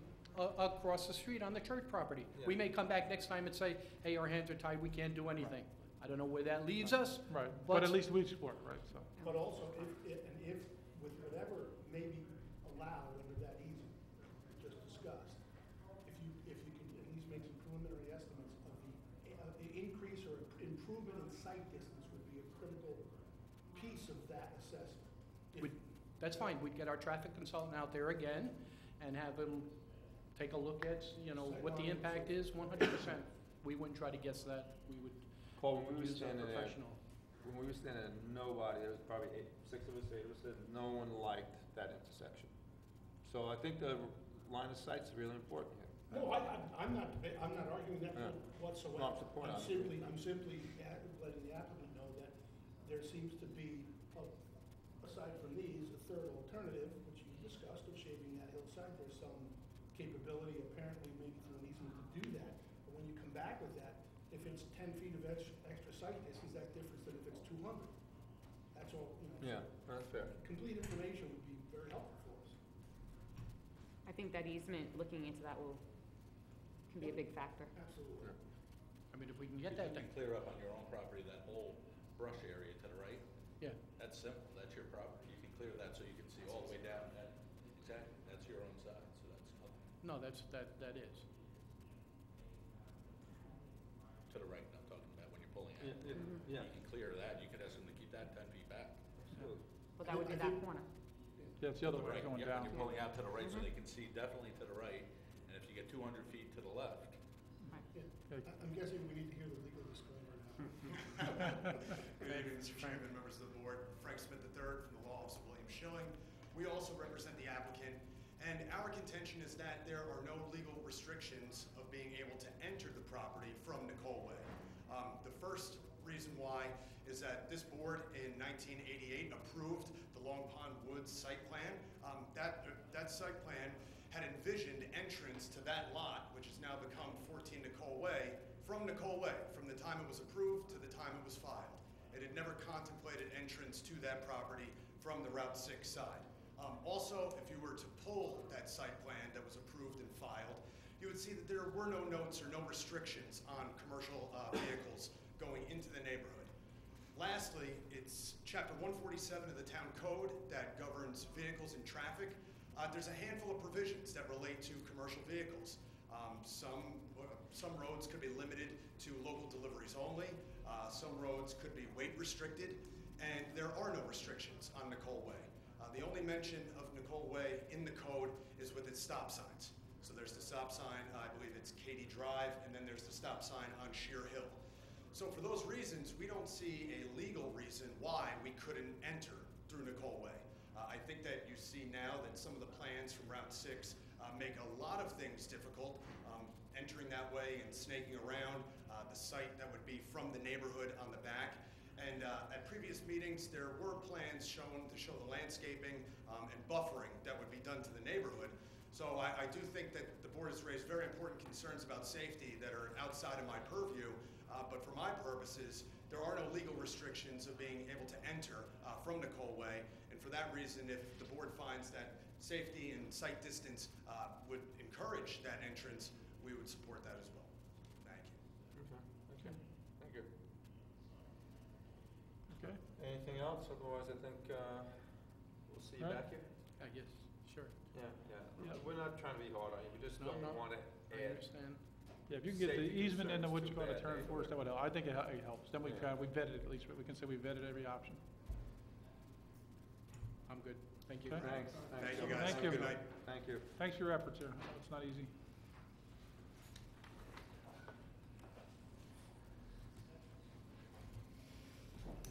across the street on the church property. We Yeah. may come back next time and say, hey, our hands are tied, we can't do anything. I don't know where that leaves us. Right, but at Let's- least we explored it, right, so. But also, if with whatever may be allowed under that easement just discussed, if you can at least make some preliminary estimates of the increase or improvement in site distance would be a critical piece of that assessment. If- That's fine, we'd get our traffic consultant out there again and have him take a look at, you know, what the impact is, 100%. We wouldn't try to guess that, we would Paul, when we were use a standing there, professional. when we were standing there, nobody, there was probably 6 of us, 8 of us, said no one liked that intersection. So I think the line of sight's really important here. No, I'm not arguing that Yeah. whatsoever. No, I'm supporting I'm it. simply letting the applicant know that there seems to be, aside from these, a third alternative, which you discussed, of shaving that hillside. There's some capability apparently maybe through an easement to do that. But when you come back with that, if it's 10 feet of extra site distance, that's different than if it's 200. That's all, you know. Yeah, that's fair. Complete information would be very helpful for us. I think that easement, looking into that can be a big factor. Absolutely. I mean, if we can get that You thing, can clear up on your own property, that whole brush area to the right. yeah. That's simple, that's your property. You can clear that so you can see all the way down. Exactly, that's your own side, so that's nothing. No, that is. To the right, I'm talking about when you're pulling out. Yeah, You can clear that, you could ask them to keep that 10 feet back. absolutely. Well, that would be I that think- corner. Yeah, it's the other way, Right, going yeah, down. when you're pulling out to the right, so they can see definitely to the right. And if you get 200 feet to the left, Yeah. I'm guessing we need to hear the legal disclaimer now. Good evening, Mr. Chairman, members of the board. Frank Smith III from the law office of William Schilling. We also represent the applicant, and our contention is that there are no legal restrictions of being able to enter the property from Nicole Way. The first reason why is that this board in 1988 approved the Long Pond Woods site plan. That site plan had envisioned entrance to that lot, which has now become 14 Nicole Way, from Nicole Way, from the time it was approved to the time it was filed. It had never contemplated entrance to that property from the Route 6 side. Also, if you were to pull that site plan that was approved and filed, you would see that there were no notes or no restrictions on commercial vehicles going into the neighborhood. Lastly, it's Chapter 147 of the Town Code that governs vehicles and traffic. There's a handful of provisions that relate to commercial vehicles. Some roads could be limited to local deliveries only. Some roads could be weight restricted, and there are no restrictions on Nicole Way. The only mention of Nicole Way in the code is with its stop signs. So there's the stop sign, I believe it's Katy Drive, and then there's the stop sign on Sheer Hill. So for those reasons, we don't see a legal reason why we couldn't enter through Nicole Way. I think that you see now that some of the plans from Route 6 make a lot of things difficult. Entering that way and snaking around the site that would be from the neighborhood on the back. And at previous meetings, there were plans shown to show the landscaping and buffering that would be done to the neighborhood. So I do think that the board has raised very important concerns about safety that are outside of my purview, but for my purposes, there are no legal restrictions of being able to enter from Nicole Way, and for that reason, if the board finds that safety and site distance would encourage that entrance, we would support that as well. Thank you. Okay, thank you. Okay? Anything else? Otherwise, I think we'll see you All right. back here. Yes, sure. Yeah. Yeah. We're not trying to be hard on you, we just No, don't no, want to I add. understand. Yeah, if you can get the Safety easement into concerns what to you're gonna bad turn for us, that would help. I think it helps. Then we Yeah. we vetted it, at least, we can say we vetted every option. I'm good. Thank you. Okay. Thanks. Thank so you, much. guys. Thank Have a you. good night. Thank you. Thanks for your efforts here. I know it's not easy.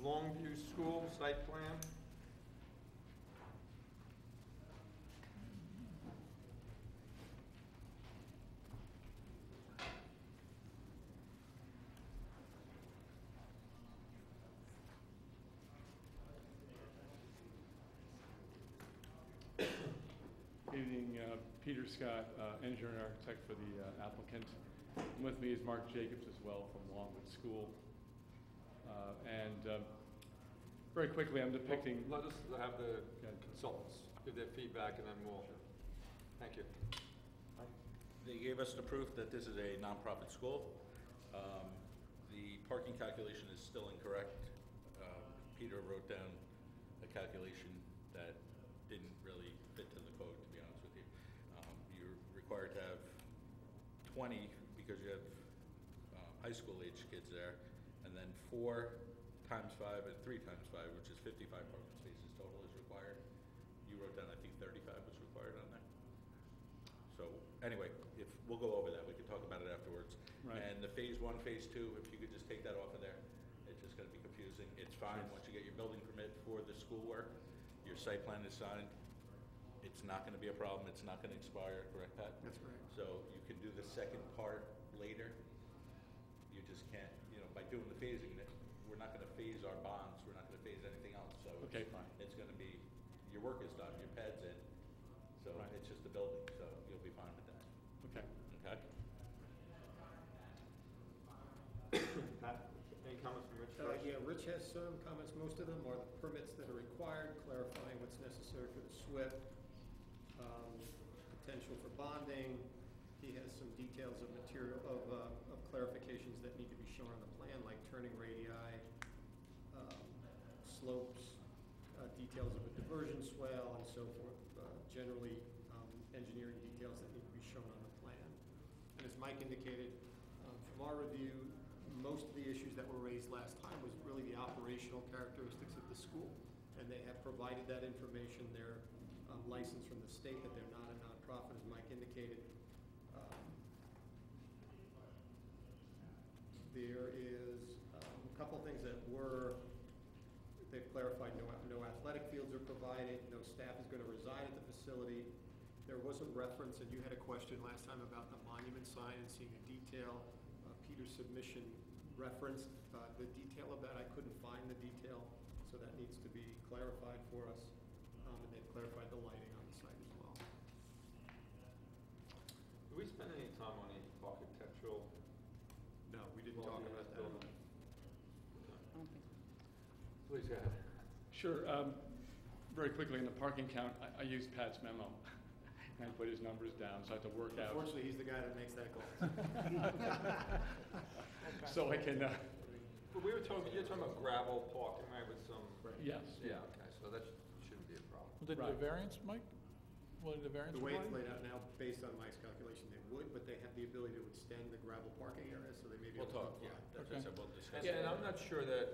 Longview School site plan. Evening, Peter Scott, engineer and architect for the applicant. And with me is Mark Jacobs as well from Longwood School. Very quickly, I'm depicting. Let us have the consultants give their feedback and then we'll, thank you. They gave us the proof that this is a nonprofit school. The parking calculation is still incorrect. Peter wrote down a calculation that didn't really fit to the code, to be honest with you. You're required to have 20 because you have high school age kids there, and then 4 times 5 and 3 times 5, which is 55 parking spaces total is required. You wrote down, I think 35 was required on there. So anyway, if we'll go over that, we can talk about it afterwards. Right. And the phase 1, phase 2, if you could just take that off of there, it's just gonna be confusing. It's fine, once you get your building permit for the schoolwork, your site plan is signed, it's not gonna be a problem, it's not gonna expire, correct, Pat? That's correct. So you can do the second part later. You just can't, by doing the phasing, we're not gonna phase our bonds, we're not gonna phase anything else, so. Okay, fine. It's gonna be, your work is done, your pad's in, so Right. it's just the building, so you'll be fine with that, Okay. okay? Pat, any comments from Rich first? Yeah, Rich has some comments. Most of them are the permits that are required, clarifying what's necessary for the SWIP, potential for bonding. He has some details of material, of clarifications that need to be shown on the plan, like turning radii, slopes, details of a diversion swale, and so forth. Generally, engineering details that need to be shown on the plan. And as Mike indicated, from our review, most of the issues that were raised last time was really the operational characteristics of the school. And they have provided that information. They're licensed from the state, that they're not a nonprofit, as Mike indicated. There is a couple things that they've clarified, no athletic fields are provided, no staff is going to reside at the facility. There was a reference, and you had a question last time about the monument sign and seeing the detail. Peter's submission referenced the detail of that. I couldn't find the detail, so that needs to be clarified for us. And they've clarified the lighting on the site as well. Do we spend any time on the architectural? No, we didn't talk about that. building? I don't think so. Please go ahead. Sure. Very quickly, in the parking count, I used Pat's memo. And I put his numbers down, so I have to work out. Unfortunately, he's the guy that makes that call. So I can, But you're talking about gravel parking, right, with some? yes. Yeah, okay, so that shouldn't be a problem. Did the Right. variance, Mike? What did the variance The way it's require? laid out now, based on Mike's calculation, they would, but they have the ability to extend the gravel parking area, so they may be We'll able to talk, apply. yeah, that's Okay. what I said, we'll discuss. Yeah, and it. I'm not sure that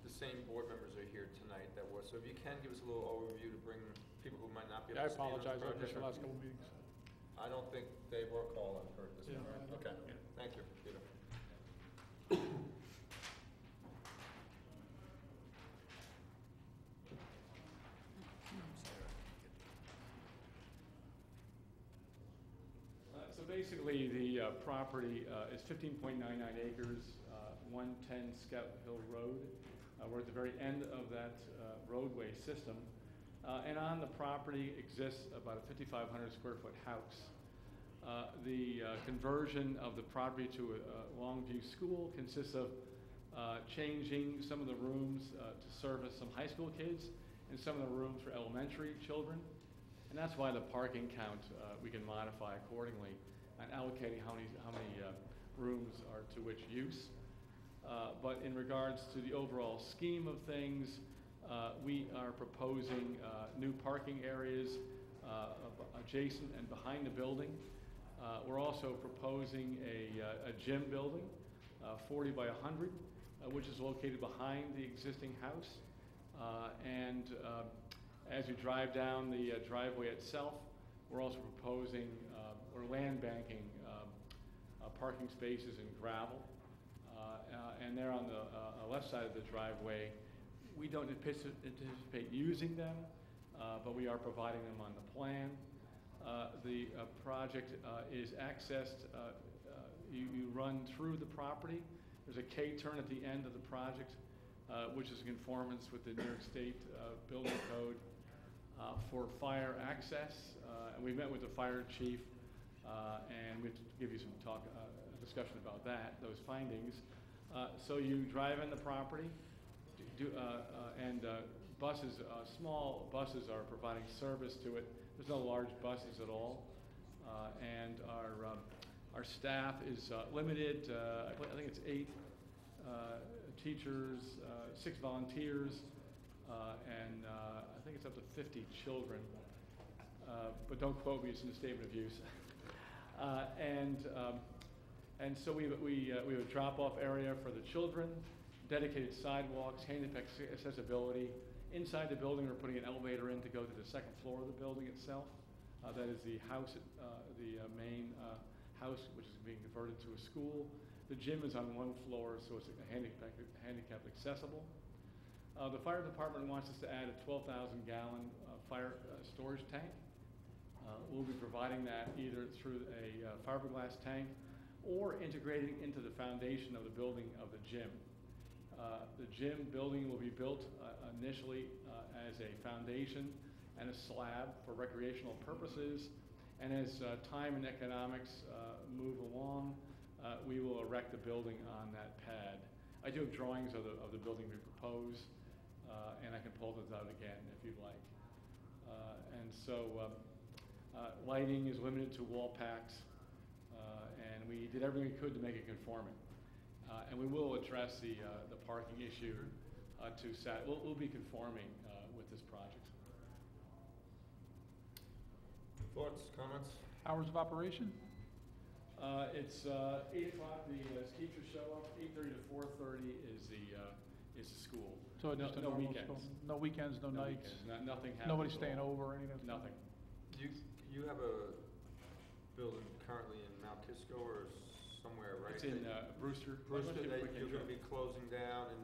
the same board members are here tonight that were, so if you can give us a little overview to bring people who might not be Yeah, I able to speak on this apologize, I project. missed the last couple of meetings. I don't think they were calling for this Yeah. one, right? Okay, Yeah. thank you, Peter. So basically, the property is 15.99 acres, 110 Scout Hill Road. We're at the very end of that roadway system. And on the property exists about a 5,500 square foot house. The conversion of the property to a Longview school consists of changing some of the rooms to service some high school kids and some of the rooms for elementary children. And that's why the parking count we can modify accordingly and allocating how many rooms are to which use. But in regards to the overall scheme of things, we are proposing new parking areas adjacent and behind the building. We're also proposing a gym building, 40 by 100, which is located behind the existing house. As you drive down the driveway itself, we're also proposing, we're land banking parking spaces in gravel. And they're on the left side of the driveway. We don't anticipate using them, but we are providing them on the plan. The project is accessed, you run through the property. There's a K-turn at the end of the project, which is in conformance with the New York State Building Code for fire access. And we met with the fire chief, and we have to give you some discussion about that, those findings. So you drive in the property, and buses, small buses are providing service to it. There's no large buses at all, and our staff is limited. I think it's 8 teachers, 6 volunteers, and I think it's up to 50 children. But don't quote me; it's in the statement of use. And so we have a drop-off area for the children, dedicated sidewalks, handicap accessibility. Inside the building, we're putting an elevator in to go to the second floor of the building itself. That is the house, the main house, which is being converted to a school. The gym is on one floor, so it's handicap accessible. The fire department wants us to add a 12,000-gallon fire storage tank. We'll be providing that either through a fiberglass tank or integrating into the foundation of the building of the gym. The gym building will be built initially as a foundation and a slab for recreational purposes. And as time and economics move along, we will erect the building on that pad. I do have drawings of the building we propose, and I can pull those out again if you'd like. And so lighting is limited to wall packs, and we did everything we could to make it conforming. And we will address the parking issue we'll be conforming with this project. Thoughts, comments? Hours of operation? It's 8 o'clock, the teachers show up, 8:30 to 4:30 is the school. So just a no normal weekends. school? No weekends, no nights? Weekends. Nothing happens. Nobody at staying all. over or anything? Nothing. You have a building currently in Mount Kisco or somewhere, right? It's in Brewster. Brewster that you're going to be closing down, and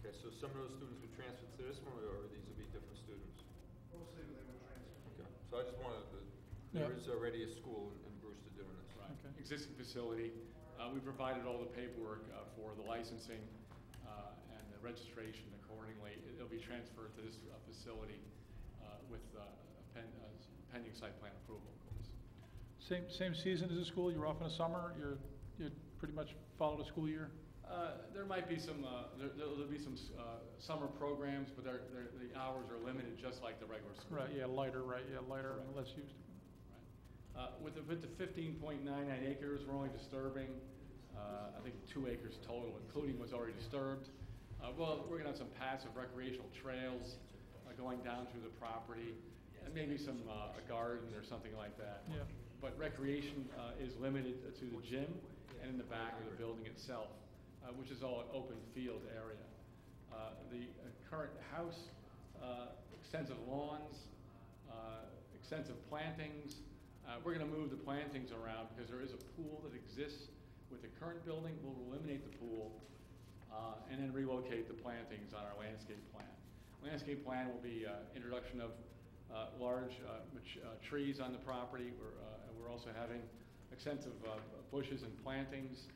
okay, so some of those students would transfer to this one, or these would be different students? Mostly they would transfer. Okay, so I just wanted to, there is already a school in Brewster doing this. Right. Okay. Existing facility. We provided all the paperwork for the licensing and the registration accordingly. It'll be transferred to this facility with pending site plan approval, of course. Same season as the school? You're off in the summer? You pretty much follow the school year? There might be some, there'll be some summer programs, but the hours are limited just like the regular school. Right, yeah, lighter, Correct. and less used. Right. With the 15.99 acres, we're only disturbing, I think 2 acres total, including what's already disturbed. Well, we're gonna have some passive recreational trails going down through the property, and maybe some a garden or something like that. Yeah. But recreation is limited to the gym and in the back of the building itself, which is all an open field area. The current house, extensive lawns, extensive plantings. We're going to move the plantings around because there is a pool that exists with the current building, we'll eliminate the pool, and then relocate the plantings on our landscape plan. Landscape plan will be introduction of large trees on the property. We're also having extensive bushes and plantings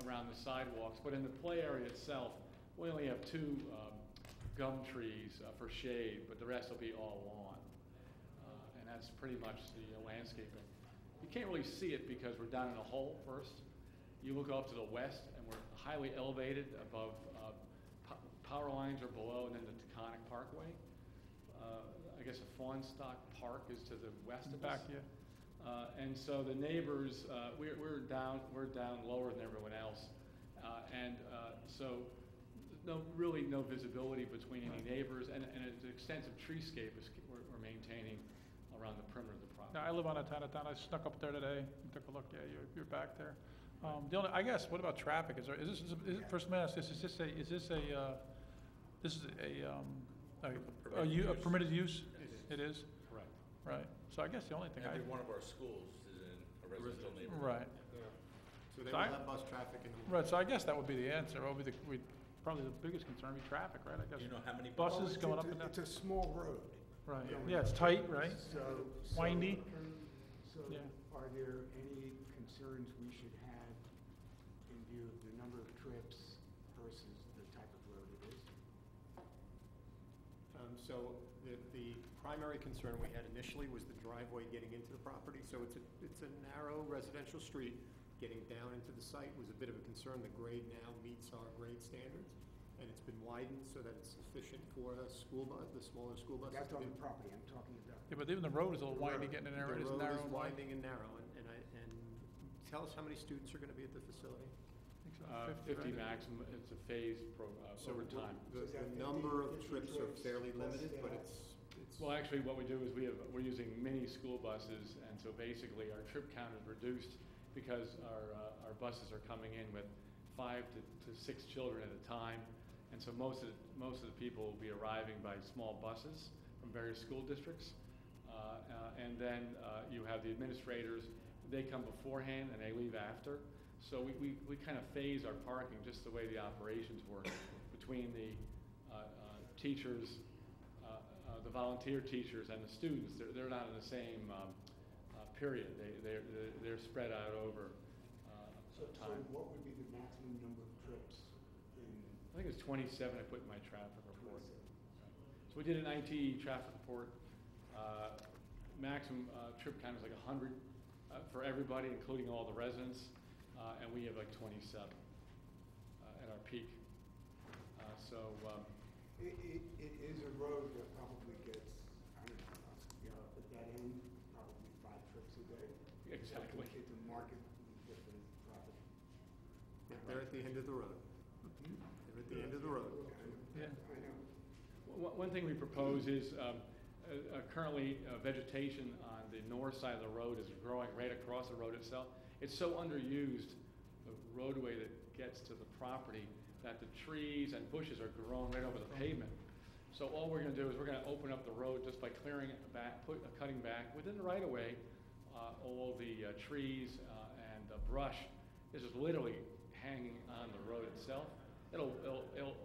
around the sidewalks. But in the play area itself, we only have 2 gum trees for shade, but the rest will be all lawn. And that's pretty much the landscaping. You can't really see it because we're down in a hole first. You look off to the west, and we're highly elevated above, power lines are below, and then the Taconic Parkway. I guess a Fawnstock Park is to the west of us. Back, yeah. And so the neighbors, we're down lower than everyone else. So really no visibility between any neighbors, and an extensive treescape we're maintaining around the perimeter of the property. Now, I live on a Chinatown. I snuck up there today and took a look. Yeah, you're back there. I guess, what about traffic? Is first man, is this a permitted use? It is? Correct. Right. So I guess the only thing Every one of our schools is in a residential neighborhood. Right. So they So will I- have bus traffic in the morning. Right, so I guess that would be the answer. What would be probably the biggest concern would be traffic, right? I guess. Do you know how many Buses going up and down? It's a small road. Right. going Yeah, it's up. tight, right? So. Windy. So Yeah. are there any concerns we should have in view of the number of trips versus the type of road it is? So the primary concern we had initially was the driveway getting into the property. So it's a narrow residential street. Getting down into the site was a bit of a concern. The grade now meets our grade standards, and it's been widened so that it's sufficient for the smaller school buses. That's to on be- the property, I'm talking about. Yeah, but even the road is a little windy getting in there. It is The narrow road is and wide. widening and narrow, and tell us how many students are gonna be at the facility? I think so, 50 right? maximum. It's a phased over time. The Does that number of 50 trips are trips fairly plus limited, but staff? it's. Well, actually, what we do is we're using mini school buses, and so basically our trip count is reduced because our buses are coming in with 5 to 6 children at a time, and so most of the people will be arriving by small buses from various school districts, and then you have the administrators. They come beforehand and they leave after. So we kind of phase our parking just the way the operations work between the teachers, the volunteer teachers, and the students. They're not in the same period. They're spread out over So time. what would be the maximum number of trips in? I think it's 27 I put in my traffic report. 27? So we did an IT traffic report. Maximum trip count is like 100 for everybody, including all the residents, and we have like 27 at our peak. It is a road that probably gets, I don't know, at that end, probably 5 trips a day. Exactly. It's a markedly different traffic. They're at the end of the road. They're at the end of the road. Yeah. I know. One thing we propose is currently vegetation on the north side of the road is growing right across the road itself. It's so underused, the roadway that gets to the property, that the trees and bushes are growing right over the pavement. So all we're gonna do is we're gonna open up the road just by clearing it back, cutting back within the right of way, all the trees and brush is just literally hanging on the road itself. It'll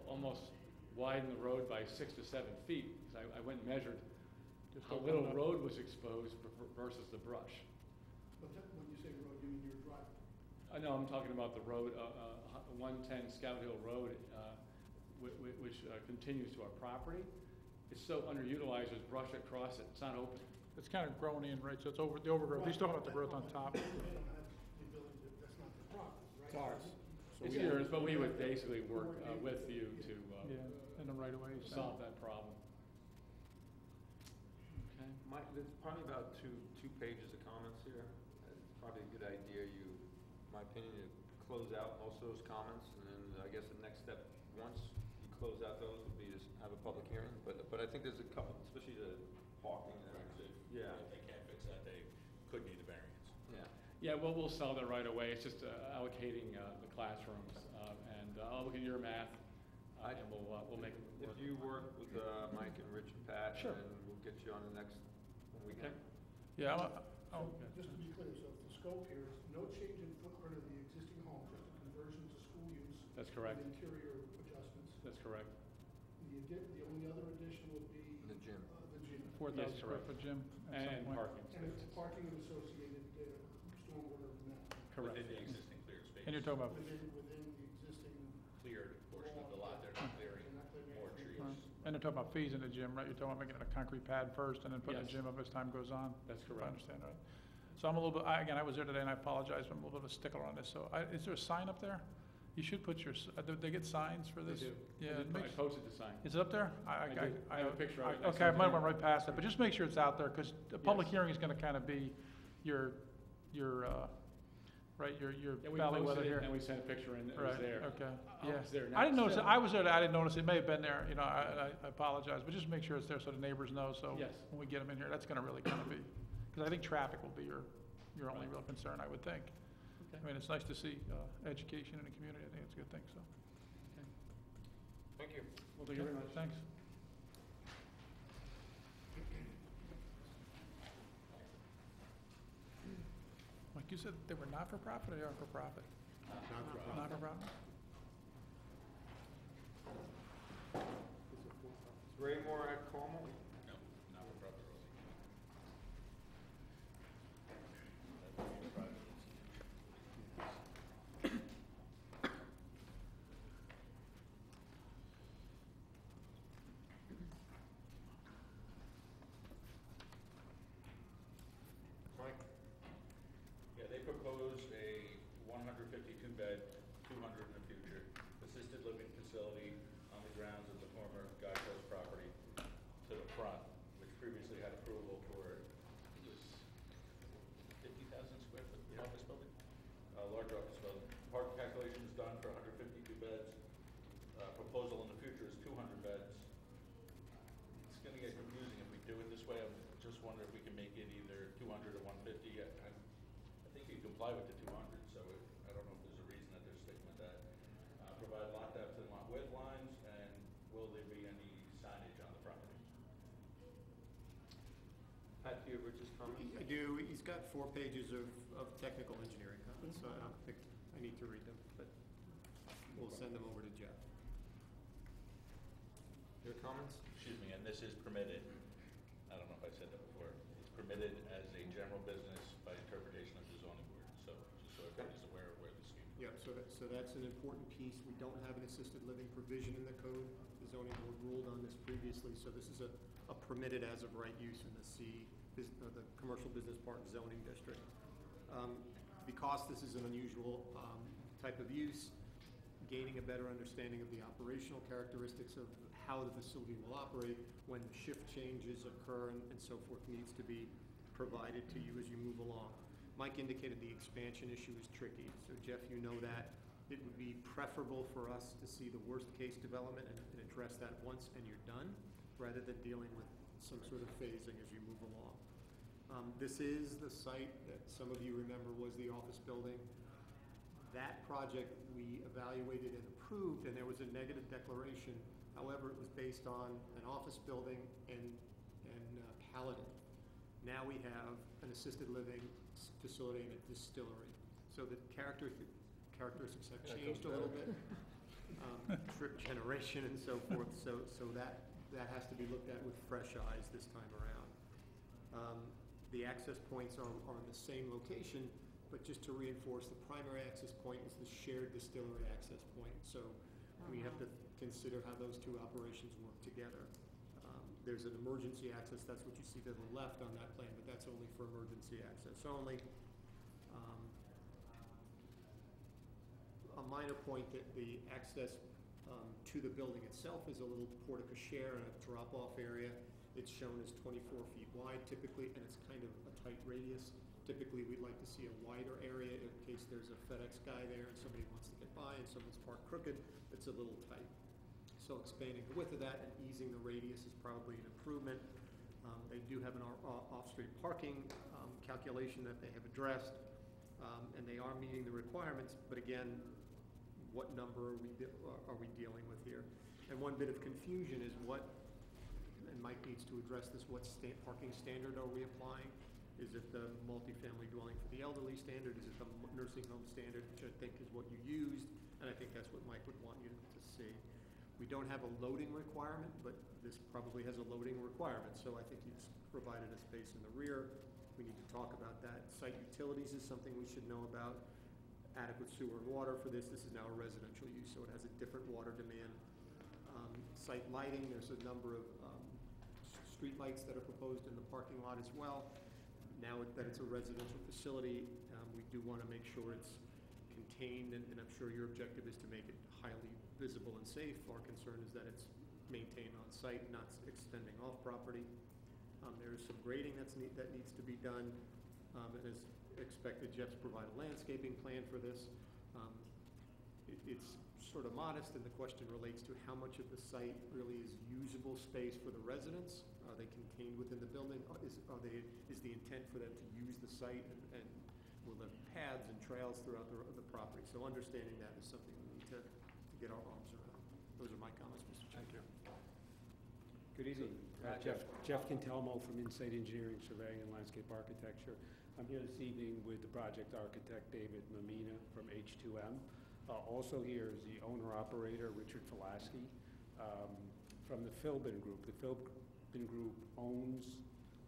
almost widen the road by 6 to 7 feet, because I went and measured Just how open little it up. road was exposed versus the brush. When you say road, you mean your driveway? No, I'm talking about the road, 110 Scout Hill Road, which continues to our property. It's so underutilized, there's brush across it, it's not open. It's kind of grown in, right? So it's over, the overgrowth. He's talking about the growth on top. That's not the property, right? It's ours. So It's we- yours, but we would basically work with you to Yeah, in the right of way. so. solve that problem. Okay. There's probably about two pages of comments here. It's probably a good idea, my opinion, to close out most of those comments, and then I guess the next step, once you close out those, would be to have a public hearing. But I think there's a couple, especially the parking and everything. Yeah. If they can't fix that, they could need a variance. Yeah. Yeah, well, we'll solve that right away. It's just allocating the classrooms, and I'll look at your math, and we'll make it If work. you work with Mike and Rich and Pat, Sure. and we'll get you on the next, when we can. Yeah, So, just to be clear, so the scope here is no change in footprint of the existing That's correct. And interior adjustments. That's correct. The only other addition would be. The gym. The gym. 4,000 square correct. foot gym at some And point. parking And it's spaces. parking of associated stormwater from that, Correct. Within the existing cleared space. And you're talking about, within the existing. Cleared portion of the lot, they're not clearing They're not clearing more anything. trees. and they're talking about phasing the gym, right? You're talking about making it a concrete pad first and then putting the Yes. gym up as time goes on? That's If I correct. understand right. So I'm a little bit, again, I was there today and I apologize, but I'm a little bit of a stickler on this. So is there a sign up there? You should put your, do they get signs for They this? do. Yeah, I it makes, posted the sign. is it up there? I do. I have a picture of it. I Okay, sent I it might in. have went right past it, but just make sure it's out there, because the public Yes. hearing is gonna kind of be your, right, your Yeah, we bellwether posted it here. and we sent a picture and it was Right, there. okay, I yeah. was there. I didn't now. notice it, I was there, I didn't notice it, may have been there, you know, I apologize, but just make sure it's there so the neighbors know, so Yes. when we get them in here, that's gonna really kind of be, because I think traffic will be your only Right. real concern, I would think. Okay. I mean, it's nice to see, education in the community, I think it's a good thing, so. Thank you. Well, thank you very much. Thanks. Mike, you said they were not-for-profit or they are for-profit? Not-for-profit? Is Raymore at Como? No, not for profit really. Mike? Yeah, they propose a 152 bed, 200 in the future, assisted living facility on the grounds of the former Guy Post property to the front, which previously had approval for, this 50,000 square foot office building? Large office building. Park calculation is done for 152 beds. Proposal in the future is 200 beds. It's gonna get confusing if we do it this way. I'm just wondering if we can make it either 200 or 150. I think you comply with the 200, so I don't know if there's a reason that they're sticking with that. Provide lot depth and lot width lines, and will there be any signage on the property? Pat, do you have Rich's comments? I do, he's got 4 pages of technical engineering comments, so I don't think I need to read them, but we'll send them over to Jeff. Your comments? Excuse me, and this is permitted, I don't know if I said that before, it's permitted as a general business by interpretation of the zoning board, so just so everybody's aware of where this came from. Yeah, so that's an important piece. We don't have an assisted living provision in the code. The zoning board ruled on this previously, so this is a permitted as of right use in the the commercial business park zoning district. Because this is an unusual type of use, gaining a better understanding of the operational characteristics of how the facility will operate when shift changes occur and so forth needs to be provided to you as you move along. Mike indicated the expansion issue is tricky, so Jeff, you know that. It would be preferable for us to see the worst case development and address that once and you're done, rather than dealing with some sort of phasing as you move along. This is the site that some of you remember was the office building. That project we evaluated and approved, and there was a negative declaration. However, it was based on an office building and Paladin. Now we have an assisted living facility and a distillery. So the characteristics have changed a little bit. Trip generation and so forth. So that has to be looked at with fresh eyes this time around. The access points are in the same location, but just to reinforce, the primary access point is the shared distillery access point. So we have to consider how those two operations work together. There's an emergency access, that's what you see to the left on that plan, but that's only for emergency access only. A minor point that the access to the building itself is a little porte cochere and a drop-off area. It's shown as 24 feet wide typically, and it's kind of a tight radius. Typically, we'd like to see a wider area in case there's a FedEx guy there and somebody wants to get by and someone's parked crooked. It's a little tight. So expanding the width of that and easing the radius is probably an improvement. They do have an off-street parking calculation that they have addressed, and they are meeting the requirements. But again, what number are we dealing with here? And one bit of confusion is what, and Mike needs to address this, what parking standard are we applying? Is it the multifamily dwelling for the elderly standard? Is it the nursing home standard, which I think is what you used? and I think that's what Mike would want you to see. We don't have a loading requirement, but this probably has a loading requirement, so I think you've provided a space in the rear. We need to talk about that. Site utilities is something we should know about. Adequate sewer and water for this. This is now a residential use, so it has a different water demand. Site lighting, there's a number of street lights that are proposed in the parking lot as well. Now that it's a residential facility, we do want to make sure it's contained, and I'm sure your objective is to make it highly visible and safe. Our concern is that it's maintained on site, not extending off property. There's some grading that needs to be done, and as expected, Jeff's provide a landscaping plan for this. It's sort of modest, and the question relates to how much of the site really is usable space for the residents. Are they contained within the building? Is the intent for them to use the site, and will there be paths and trails throughout the property? So understanding that is something we need to get our arms around. Those are my comments, Mr. Chairman. Thank you. Good evening. Jeff Quintelmo from Insight Engineering, Surveying and Landscape Architecture. I'm here this evening with the project architect, David Mamina from H2M. Also here is the owner-operator, Richard Falaski, from the Philbin Group. The Philbin Group owns,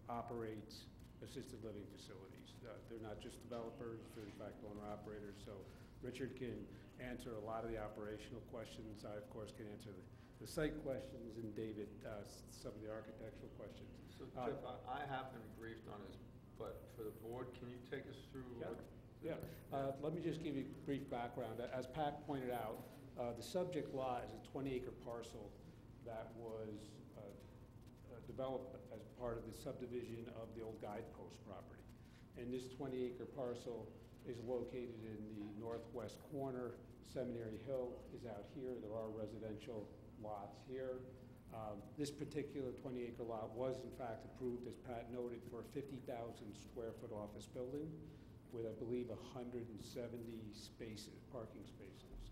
operates assisted living facilities. They're not just developers, they're in fact owner-operators. So Richard can answer a lot of the operational questions. I, of course, can answer the site questions, and David, some of the architectural questions. So Jeff, I have been briefed on this, but for the board, can you take us through what? Yeah, let me just give you a brief background. As Pat pointed out, the subject lot is a 20-acre parcel that was developed as part of the subdivision of the old Guidepost property. And this 20-acre parcel is located in the northwest corner. Seminary Hill is out here. There are residential lots here. This particular 20-acre lot was in fact approved, as Pat noted, for a 50,000 square foot office building with, I believe, 170 spaces, parking spaces.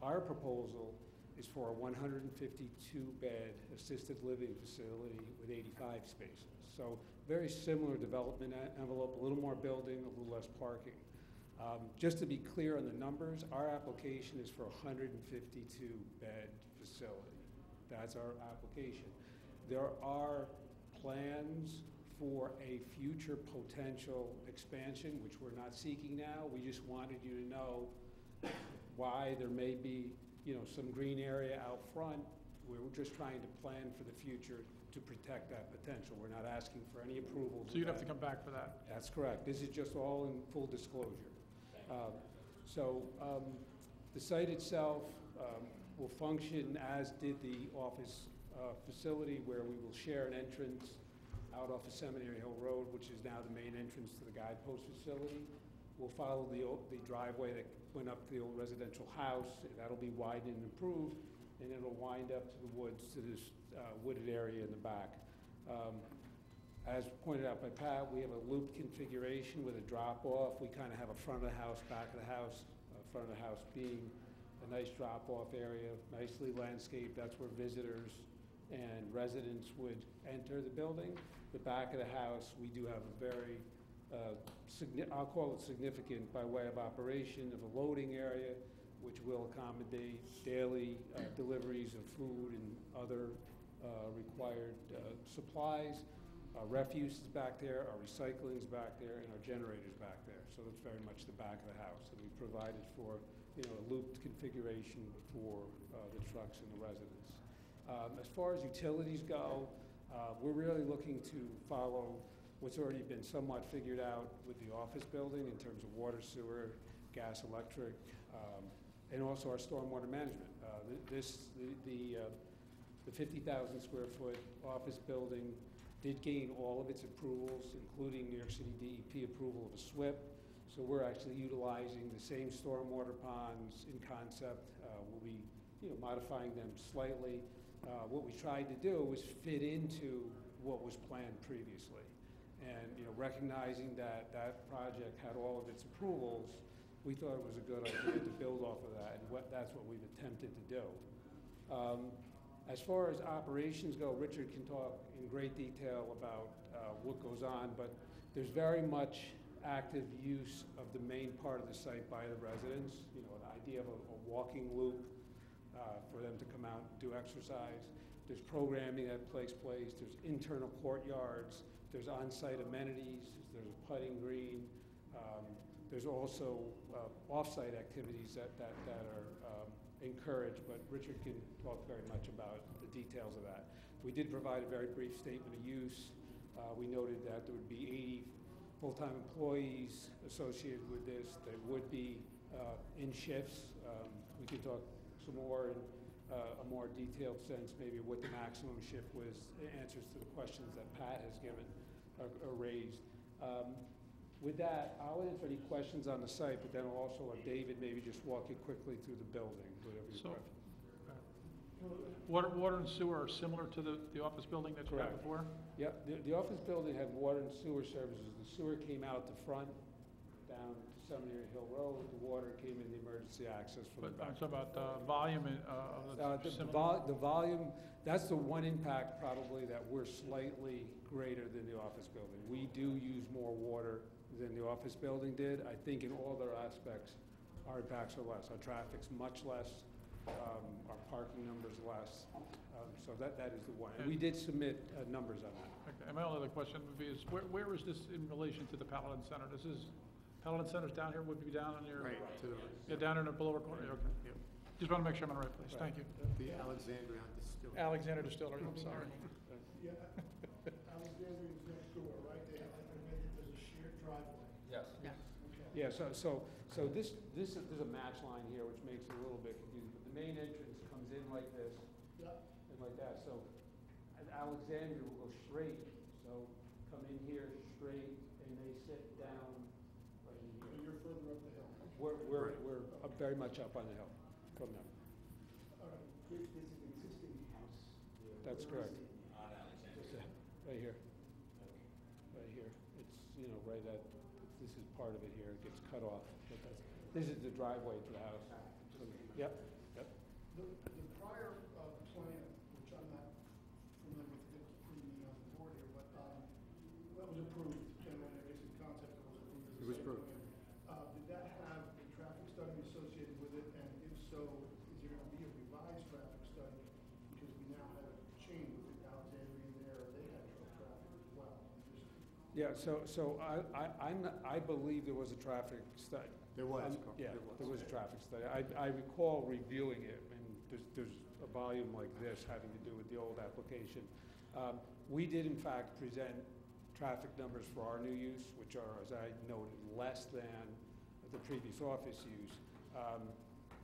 Our proposal is for a 152-bed assisted living facility with 85 spaces. So very similar development envelope, a little more building, a little less parking. Just to be clear on the numbers, our application is for a 152-bed facility. That's our application. There are plans for a future potential expansion, which we're not seeking now. We just wanted you to know why there may be, some green area out front. We're just trying to plan for the future to protect that potential. We're not asking for any approvals. So you'd have to come back for that? That's correct. This is just all in full disclosure. The site itself will function as did the office facility, where we will share an entrance out off of Seminary Hill Road, which is now the main entrance to the Guidepost facility. We'll follow the driveway that went up to the old residential house. That'll be widened and improved, and it'll wind up to the woods, to this wooded area in the back. As pointed out by Pat, we have a loop configuration with a drop-off. We kind of have a front of the house, back of the house, front of the house being a nice drop-off area, nicely landscaped. That's where visitors and residents would enter the building. The back of the house, we do have a very, I'll call it significant by way of operation, of a loading area, which will accommodate daily deliveries of food and other required supplies. Our refuse is back there, our recycling is back there, and our generator's back there. So it's very much the back of the house. And we provided for, a looped configuration for the trucks and the residents. As far as utilities go, we're really looking to follow what's already been somewhat figured out with the office building in terms of water, sewer, gas, electric, and also our stormwater management. The 50,000 square foot office building did gain all of its approvals, including New York City DEP approval of a SWIP. So we're actually utilizing the same stormwater ponds in concept. We'll be, modifying them slightly. What we tried to do was fit into what was planned previously. And, recognizing that that project had all of its approvals, we thought it was a good idea to build off of that, and that's what we've attempted to do. As far as operations go, Richard can talk in great detail about what goes on, but there's very much active use of the main part of the site by the residents, you know, an idea of a walking loop for them to come out and do exercise. There's programming that takes place, there's internal courtyards, there's on-site amenities, there's a putting green. There's also off-site activities that are encouraged, but Richard can talk very much about the details of that. We did provide a very brief statement of use. We noted that there would be 80 full-time employees associated with this. They would be in shifts. We could talk some more in a more detailed sense, maybe what the maximum shift was, answers to the questions that Pat has given or raised. With that, I'll answer any questions on the site, but then I'll also let David maybe just walk you quickly through the building, whatever you So, prefer. water and sewer are similar to the office building that you had Correct. before? Yeah, the office building had water and sewer services. The sewer came out the front, down to Seminary Hill Road. The water came in the emergency access from the But I'm back. talking about volume of the similar. The volume, that's the one impact probably that we're slightly greater than the office building. We do use more water than the office building did. I think in all other aspects, our impacts are less. Our traffic's much less, our parking numbers less. So that is the one. And we did submit numbers on that. Okay, and my only other question would be is, where is this in relation to the Paladin Center? This is, Paladin Center's down here, would be down on your? Right, to the, Yeah, down in the lower corner, okay. Just want to make sure I'm in the right place, thank you. the Alexandria Distillery. Alexander Distillery, I'm sorry. Yeah, Alexandria's next door, right? They have to make it as a shared driveway. Yes. Okay. Yeah, so this there's a match line here, which makes it a little bit confusing. But the main entrance comes in like this Yeah. and like that. So Alexandria will go straight. So come in here straight, and they sit down right in So here. you're further up the hill. We're up very much up on the hill from them. All right, there's an existing house. That's Where is correct. it? Right here. Right here. It's, you know, right at, this is part of it here. It gets cut off. But this is the driveway to the house. Yep, yep. The prior plan, which I'm not familiar with, it's pretty me on the board here, but that was approved, and I guess in concept it was approved. as a It was site approved. plan. Did that have a traffic study associated with it, and if so, is there going to be a revised traffic study? Because we now have a chain with Alexandria there, they had traffic as well. Yeah, so I believe there was a traffic study. There was. Yeah, there was a traffic study. I recall reviewing it, and there's a volume like this having to do with the old application. We did in fact present traffic numbers for our new use, which are, as I noted, less than the previous office use.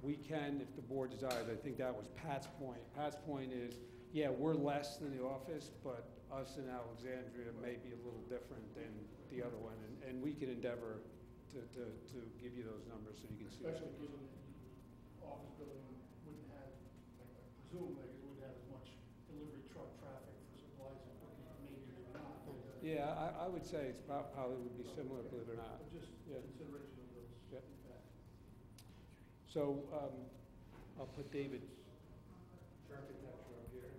We can, if the board desires, I think that was Pat's point. Pat's point is, yeah, we're less than the office, but us in Alexandria may be a little different than the other one, and we can endeavor to give you those numbers so you can see. Especially given the office building wouldn't have, like, I presume, like, it wouldn't have as much delivery truck traffic for supplies and cookies, maybe not. But, Yeah, I would say it's probably would be similar, believe it or not. But just Yeah. consideration of those Yep. impacts. So I'll put David's architecture up here.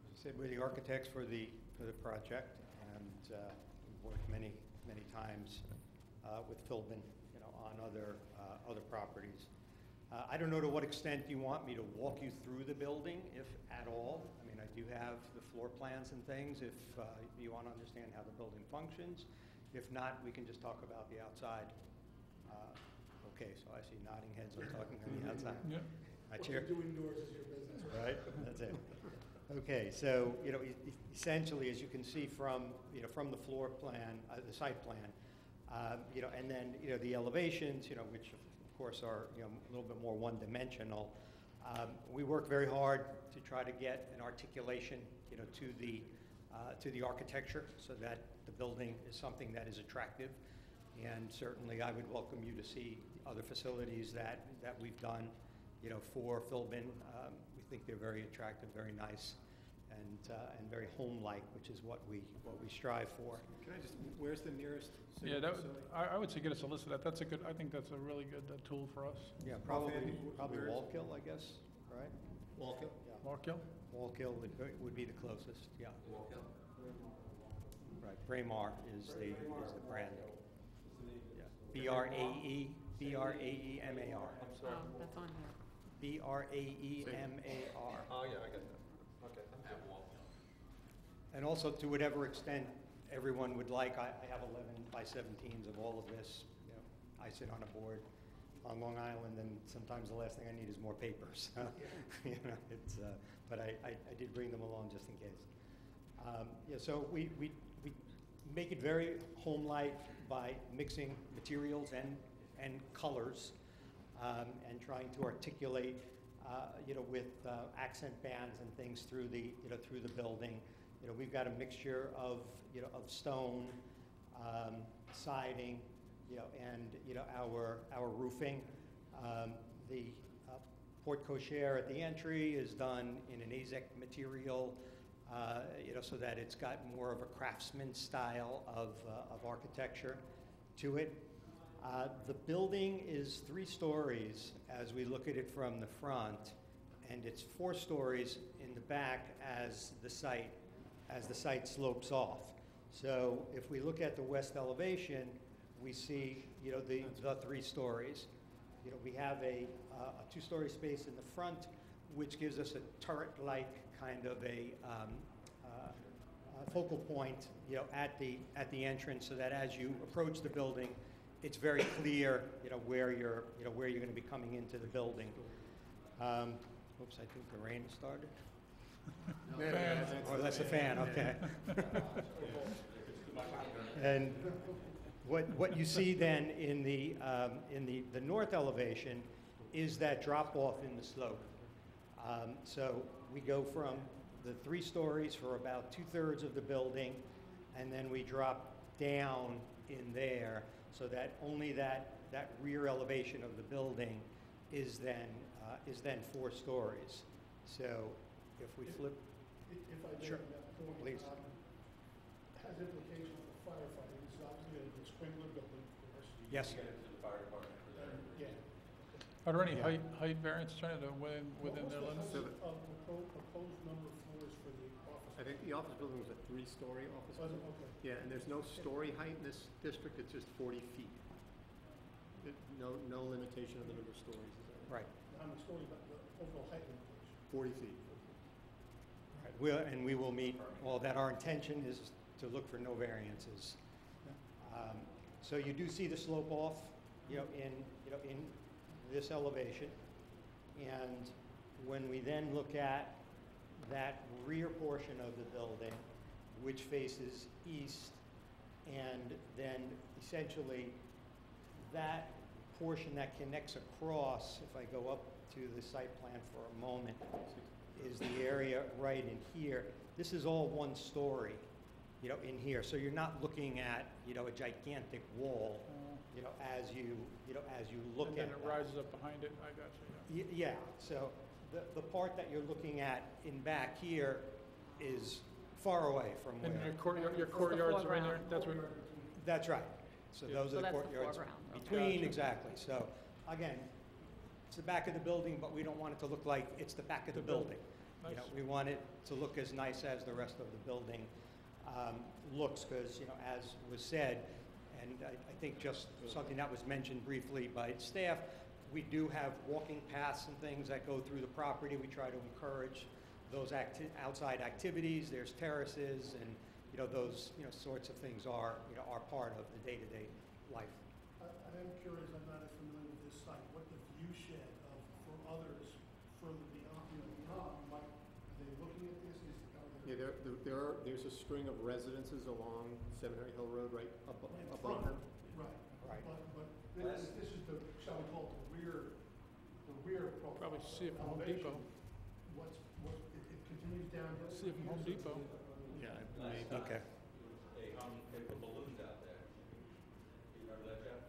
As I said, we're the architects for the project, and we've worked many times with Philbin, you know, on other properties. I don't know to what extent you want me to walk you through the building, if at all. I mean, I do have the floor plans and things, if you want to understand how the building functions. If not, we can just talk about the outside. Okay, so I see nodding heads, I'm talking on the outside. Yeah. My What chair. you do indoors is your business, right? Right, that's it. Okay, so, you know, essentially, as you can see from, you know, from the floor plan, the site plan, you know, and then, you know, the elevations, you know, which of course are, you know, a little bit more one-dimensional. We work very hard to try to get an articulation, you know, to the architecture so that the building is something that is attractive. And certainly, I would welcome you to see other facilities that we've done, you know, for Philbin. We think they're very attractive, very nice, and very home-like, which is what we strive for. Can I just, where's the nearest Yeah, city facility? I would say get us a list of that. That's a good, I think that's a really good tool for us. Yeah, probably Offhand, where is it? Wallkill, I guess, right? Wallkill? Yeah. Mark Hill? Wallkill would be the closest, yeah. Right, Braemar is the brand. Yeah. B-R-A-E, B-R-A-E-M-A-R. I'm sorry. That's on here. B-R-A-E-M-A-R. Oh, yeah, I got that. Okay, thank you. And also, to whatever extent everyone would like, I have 11 by 17s of all of this. You know, I sit on a board on Long Island, and sometimes the last thing I need is more papers. You know, it's, but I did bring them along just in case. Yeah, so we make it very home-like by mixing materials and colors, and trying to articulate, you know, with accent bands and things through the building. You know, we've got a mixture of, you know, of stone, siding, you know, and, you know, our roofing. The porte cochere at the entry is done in an AZEK material, you know, so that it's got more of a craftsman style of architecture to it. The building is 3 stories as we look at it from the front, and it's 4 stories in the back as the site slopes off. So if we look at the west elevation, we see, you know, the 3 stories. You know, we have a 2-story space in the front, which gives us a turret-like kind of a focal point, you know, at the entrance, so that as you approach the building, it's very clear, you know, where you're going to be coming into the building. Oops, I think the rain started. Oh, that's a fan, okay. And what you see then in the north elevation is that drop off in the slope. So we go from the 3 stories for about 2/3 of the building, and then we drop down in there, so that only that rear elevation of the building is then 4 stories. So if we flip, If I may, Sure. on that point, Please. Has implications for firefighting. This is obviously a sprinkler building for the rest of the year. yes. Yeah. Are there any Yeah. height variance trying to within their limits? Proposed number of floors for the office? I think the office building was a 3-story office Was it? building. Okay. Yeah, and there's no story height in this district, it's just 40 feet. No limitation on the number of stories, is that right? Right. How many stories, but the overall height limitation? 40 feet. Right. We will meet all that. Our intention is to look for no variances. So you do see the slope off, you know, in this elevation. And when we then look at that rear portion of the building, which faces east, and then essentially that portion that connects across, if I go up to the site plan for a moment, is the area right in here. This is all 1 story, you know, in here. So you're not looking at, you know, a gigantic wall, you know, as you look at And then it that. rises up behind it, I got you, yeah. Yeah, so the part that you're looking at in back here is far away from And where. your courtyards are in there, that's what, That's right. So Yeah. those So are the that's the courtyards foreground, okay. between, Gotcha. exactly. So again, it's the back of the building, but we don't want it to look like it's the back of the The building. building. You know, Nice. we want it to look as nice as the rest of the building looks, because, you know, as was said, and I think just something that was mentioned briefly by staff, we do have walking paths and things that go through the property. We try to encourage those outside activities. There's terraces, and, you know, those, you know, sorts of things are part of the day-to-day life. I am curious, I'm not as familiar with this site, what the view shed for others further beyond, are they looking at this? Yeah, there's a string of residences along Seminary Hill Road right above them. Right. Right. But this is the, shall we call it the rear profile. Probably see it from Home elevation. Depot. It continues down. See it from Home Depot. Yeah, maybe. Okay. They put balloons out there. You remember that, Jeff?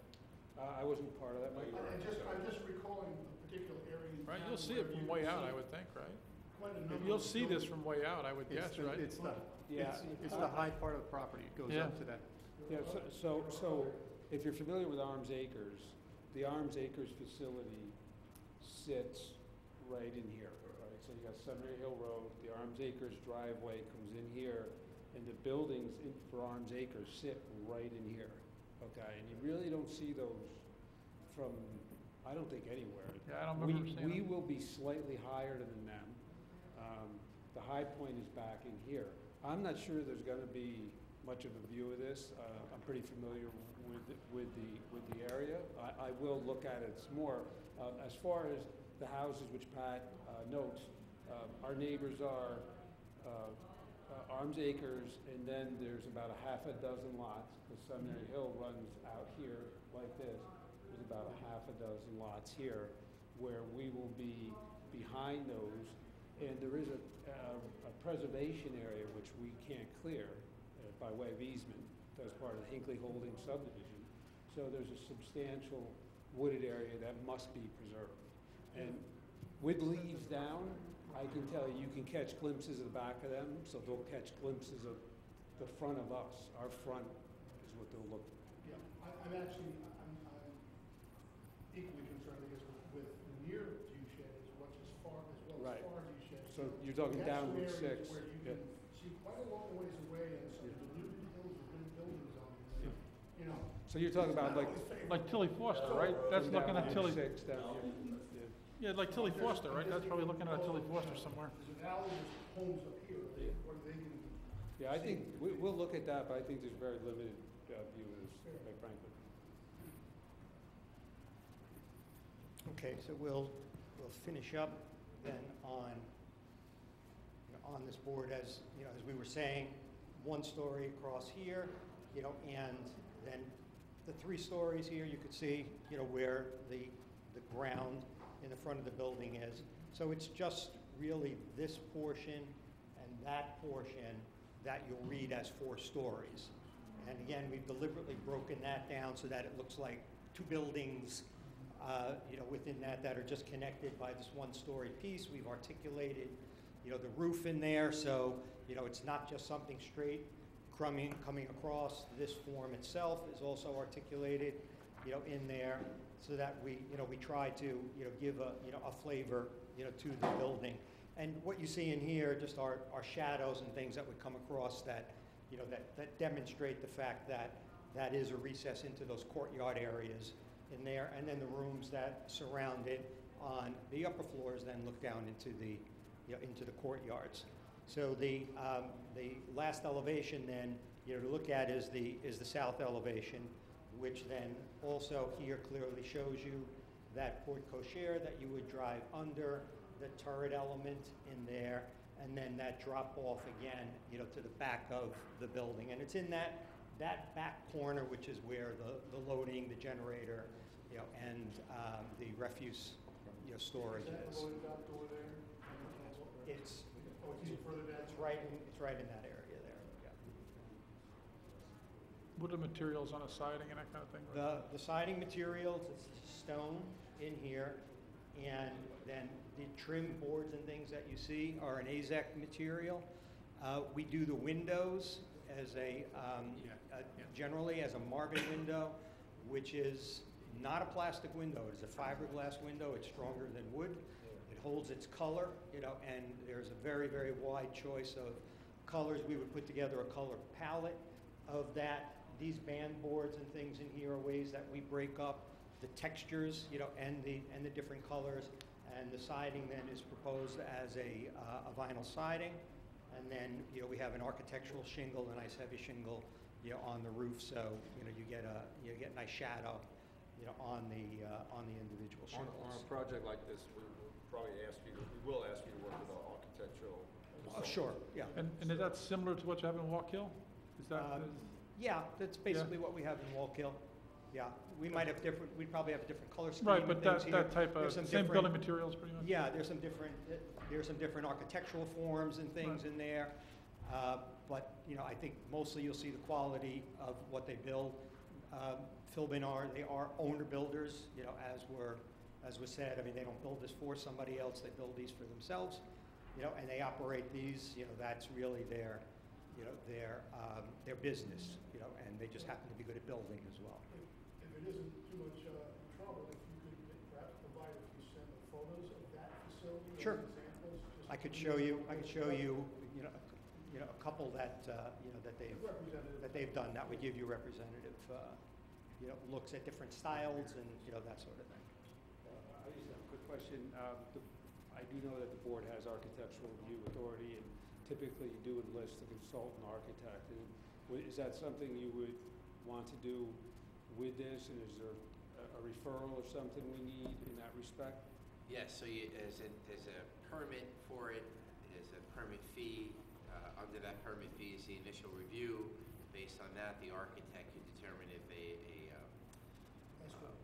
I wasn't part of that, Mike. I'm just recalling a particular area. in Right, town you'll see it where from you way can out, see I would think, right? quite a number You'll of see this buildings. from way out, I would guess, right? It's the Yeah. high part of the property. It goes Yeah. up to that. Yeah, so if you're familiar with Arms Acres, the Arms Acres facility sits right in here, right? So you got Seminary Hill Road, the Arms Acres driveway comes in here, and the buildings for Arms Acres sit right in here, okay? And you really don't see those from, I don't think, anywhere. Yeah, I don't remember seeing We them. will be slightly higher than them. The high point is back in here. I'm not sure there's gonna be much of a view of this. I'm pretty familiar with the area. I will look at it some more. As far as the houses which Pat notes, our neighbors are Arms Acres, and then there's about a half a dozen lots, because Seminary Hill runs out here like this. There's about a half a dozen lots here where we will be behind those, and there is a preservation area which we can't clear by way of easement as part of the Hinckley Holdings subdivision. So there's a substantial wooded area that must be preserved. And with leaves down, I can tell you can catch glimpses of the back of them, so they'll catch glimpses of the front of us. Our front is what they'll look. Yeah, I'm equally concerned, I guess, with the near view shed as much as far Right. as far view shed. So you're talking We have down some Route areas 6. where you Yeah. can see quite a long ways away and some denuded hills with good buildings on them, you know. So you're talking about like Like Tilly Foster, right? That's down looking at Route Tilly, 6 down here. yeah, like Tilly Foster, right? That's probably looking at Tilly Foster somewhere. There's a valley, there's homes up here, where they can. Yeah, I think, we'll look at that, but I think there's very limited view of this, quite frankly. Okay, so we'll finish up then on, on this board as, as we were saying, one story across here, and then the 3 stories here, you could see, where the ground in the front of the building is. So it's just really this portion and that portion that you'll read as 4 stories. And again, we've deliberately broken that down so that it looks like 2 buildings, within that are just connected by this 1-story piece. We've articulated, the roof in there, so, it's not just something straight coming across. This form itself is also articulated, in there, so that we try to, give a flavor, to the building. And what you see in here just are shadows and things that would come across that, that demonstrate the fact that that is a recess into those courtyard areas in there, and then the rooms that surround it on the upper floors then look down into the, into the courtyards. So the last elevation then, to look at is the south elevation, which then also here clearly shows you that porte cochere that you would drive under, the turret element in there, and then that drop off again, to the back of the building. And it's in that back corner, which is where the loading, the generator, and the refuse, storage is. Is that the loading dock door there? It's even further down? it's right in that area there. Yeah. What are the materials on the siding and that kind of thing? The siding materials, it's stone in here, and then the trim boards and things that you see are an AZEK material. We do the windows as generally as a Marvin window, which is not a plastic window. It is a fiberglass window. It's stronger than wood. It holds its color, and there's a very, very wide choice of colors. We would put together a color palette of that. These band boards and things in here are ways that we break up the textures, and the different colors. And the siding then is proposed as a vinyl siding. And then, we have an architectural shingle, a nice heavy shingle, on the roof, so, you get nice shadow, on the individual shingles. On a project like this, we will ask you to work with an architectural Oh, sure, yeah. And is that similar to what you have in Walk Hill? Is that, Yeah, that's basically what we have in Walk Hill. Yeah, we might have different, we'd probably have a different color scheme right, and but things that, here. that type of, There's some same different- building materials pretty much? Yeah, there's some different architectural forms and things in there. But, I think mostly you'll see the quality of what they build. Philbin they are owner builders, as was said. I mean, they don't build this for somebody else, they build these for themselves, and they operate these, that's really their business, and they just happen to be good at building as well. If it isn't too much trouble, if you could perhaps provide a few sample photos of that facility. Sure. Examples, just I could show you, a couple that, that they've done, that would give you representative, looks at different styles and, that sort of thing. I just have a quick question. I do know that the board has architectural review authority, and typically you do enlist a consultant architect. And is that something you would want to do with this, and is there a referral or something we need in that respect? Yes, so there's a permit for it, there's a permit fee. Under that permit fee is the initial review. Based on that, the architect can determine if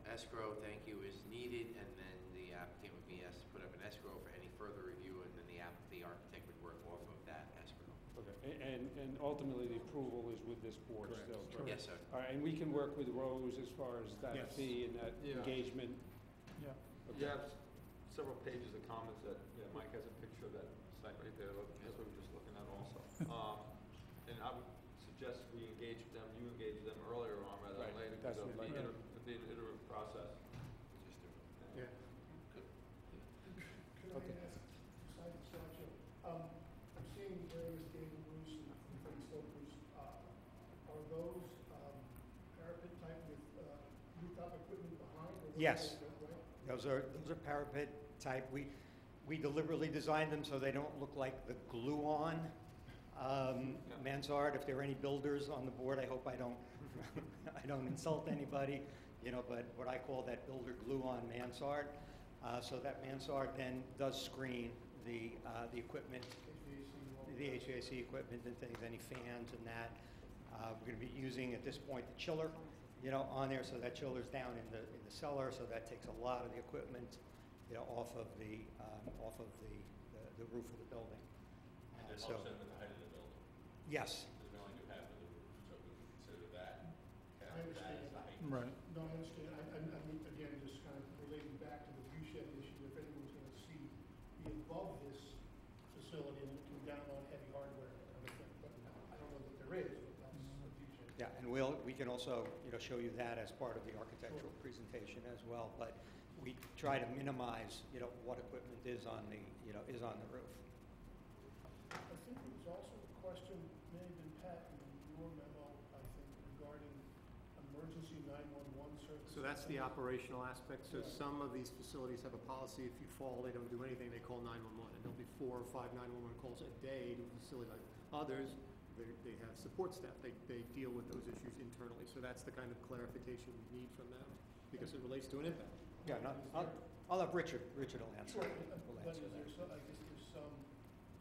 escrow, thank you, is needed, and then the applicant would be asked to put up an escrow for any further review, and then the architect would work off of that escrow. Okay, and ultimately the approval is with this board still? correct? Yes, sir. All right, and we can work with Rose as far as that Yes. fee and that Yeah. engagement? Yeah. You have several pages of comments that, Mike has a picture of that site right there, that's what we're just looking at also. And I would suggest we engage them, you engage them earlier on rather than Right, later, that's because it'll what be I- it'll be an iterative process. Yeah. Could I ask, besides the structure, I'm seeing various gable roofs and things slopers. Are those parapet type with rooftop equipment behind? Or what Yes. are they, right? Those are parapet type. We deliberately designed them so they don't look like the glue-on mansard. If there are any builders on the board, I hope I don't I don't insult anybody, but what I call that builder glue-on mansard. So that mansard then does screen the equipment, the HVAC equipment and things, any fans and that. We're going to be using at this point the chiller, on there, so that chiller's down in the cellar, so that takes a lot of the equipment, off of the roof of the building. And it So- helps them with the height of the building, Yes. because we only do half of the roof, so we consider that, I that understand. as the height. Right. No, I understand. I mean, again, just kind of relating back to the view shed issue, if anyone's going to see be above this facility and looking down on heavy hardware and everything, but I don't know that there is, but that's a view shed. Yeah, and we can also, show you that as part of the architectural presentation as well, but we try to minimize, what equipment is on the, is on the roof. I think there was also a question, may have been Pat, in your memo, I think, regarding emergency 911 services. So that's the operational aspect. So some of these facilities have a policy, if you fall, they don't do anything, they call 911. And there'll be 4 or 5 911 calls a day to a facility like others. They have support staff. They deal with those issues internally. So that's the kind of clarification we need from them, because it relates to an impact. Yeah, no, I'll have Richard will answer. Sure, Will but answer is there that. some, I guess there's some,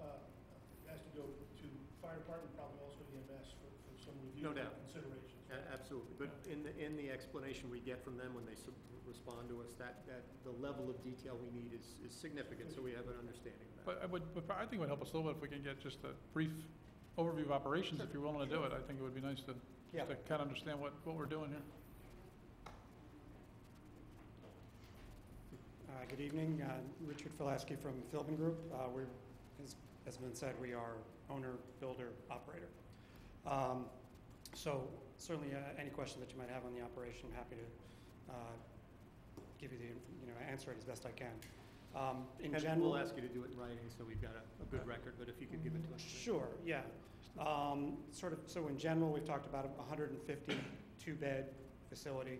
it has to go to fire department, probably also EMS for some review. No doubt. Considerations. Absolutely. But in the explanation we get from them when they respond to us, that the level of detail we need is significant, so we have an understanding of that. But I think it would help us a little bit if we can get just a brief overview of operations, if you're willing to do it. I think it would be nice to kind of understand what we're doing here. Good evening. Richard Filaski from Philbin Group. As been said, we are owner, builder, operator. So certainly any question that you might have on the operation, I'm happy to give you the answer it as best I can. In And general, we'll ask you to do it in writing so we've got a good record, but if you could give it to us. Sure, yeah. So in general, we've talked about a 150 two-bed facility.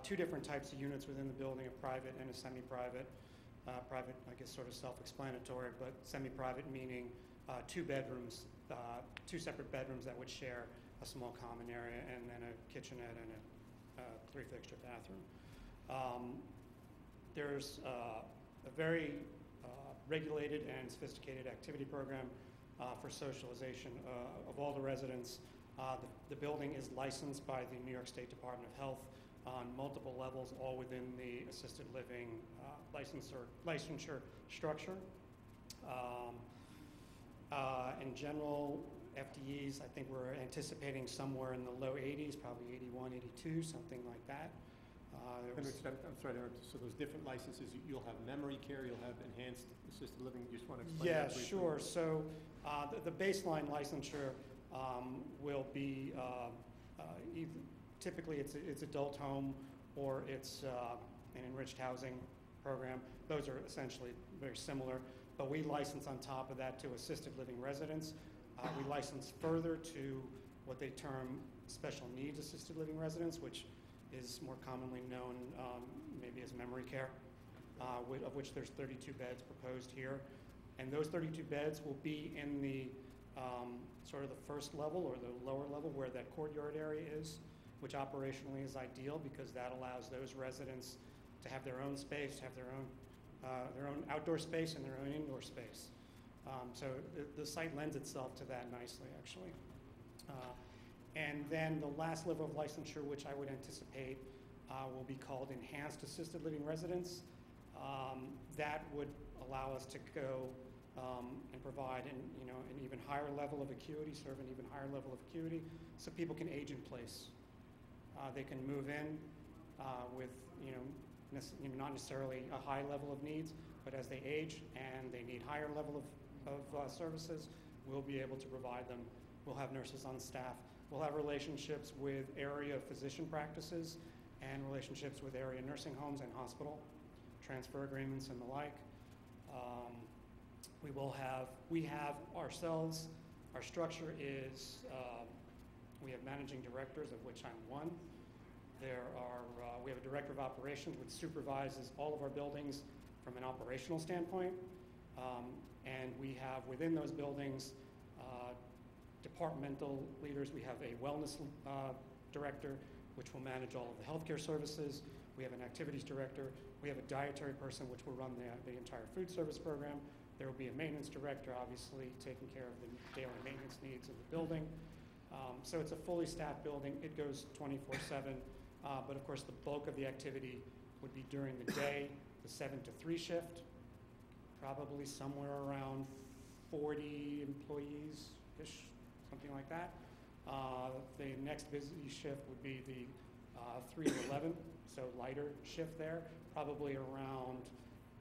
2 different types of units within the building, a private and a semi-private. Private, I guess, sort of self-explanatory, but semi-private meaning 2 bedrooms, 2 separate bedrooms that would share a small common area, and then a kitchenette and a 3-fixture bathroom. There's a very regulated and sophisticated activity program for socialization of all the residents. The building is licensed by the New York State Department of Health on multiple levels, all within the assisted living licensure structure. In general, FTEs, I think we're anticipating somewhere in the low 80s, probably 81, 82, something like that. I'm sorry, so those different licenses, you'll have memory care, you'll have enhanced assisted living, you just want to explain Yeah, that briefly? sure. So the baseline licensure will be typically it's adult home or it's an enriched housing program. Those are essentially very similar, but we license on top of that to assisted living residents. We license further to what they term special needs assisted living residents, which is more commonly known maybe as memory care, of which there's 32 beds proposed here. And those 32 beds will be in the sort of the first level or the lower level where that courtyard area is, which operationally is ideal because that allows those residents to have their own space, have their own outdoor space and their own indoor space. So the site lends itself to that nicely, actually. And then the last level of licensure, which I would anticipate will be called enhanced assisted living residence. That would allow us to go and provide an even higher level of acuity, serve an even higher level of acuity, so people can age in place. They can move in with not necessarily a high level of needs, but as they age and they need higher level of services, we'll be able to provide them. We'll have nurses on staff. We'll have relationships with area physician practices and relationships with area nursing homes and hospital, transfer agreements and the like. We have ourselves, our structure is, we have managing directors, of which I'm one. We have a director of operations which supervises all of our buildings from an operational standpoint. And we have within those buildings departmental leaders. We have a wellness director, which will manage all of the healthcare services. We have an activities director. We have a dietary person, which will run the entire food service program. There will be a maintenance director, obviously, taking care of the daily maintenance needs of the building. So it's a fully staffed building. It goes 24/7. But of course, the bulk of the activity would be during the day, the 7 to 3 shift, probably somewhere around 40 employees-ish, something like that. The next busy shift would be the 3 to 11, so lighter shift there, probably around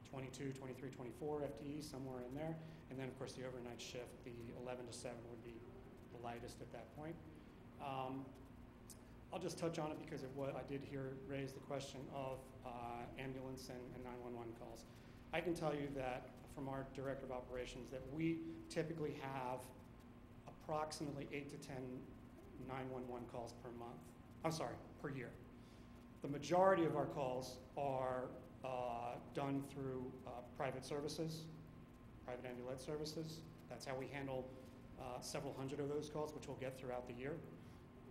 22, 23, 24 FTEs, somewhere in there. And then, of course, the overnight shift, the 11 to 7 would be the lightest at that point. I'll just touch on it because I did hear raise the question of ambulance and 911 calls. I can tell you that from our director of operations that we typically have approximately 8 to 10 911 calls per month. I'm sorry, per year. The majority of our calls are done through private services, private ambulance services. That's how we handle several hundred of those calls, which we'll get throughout the year.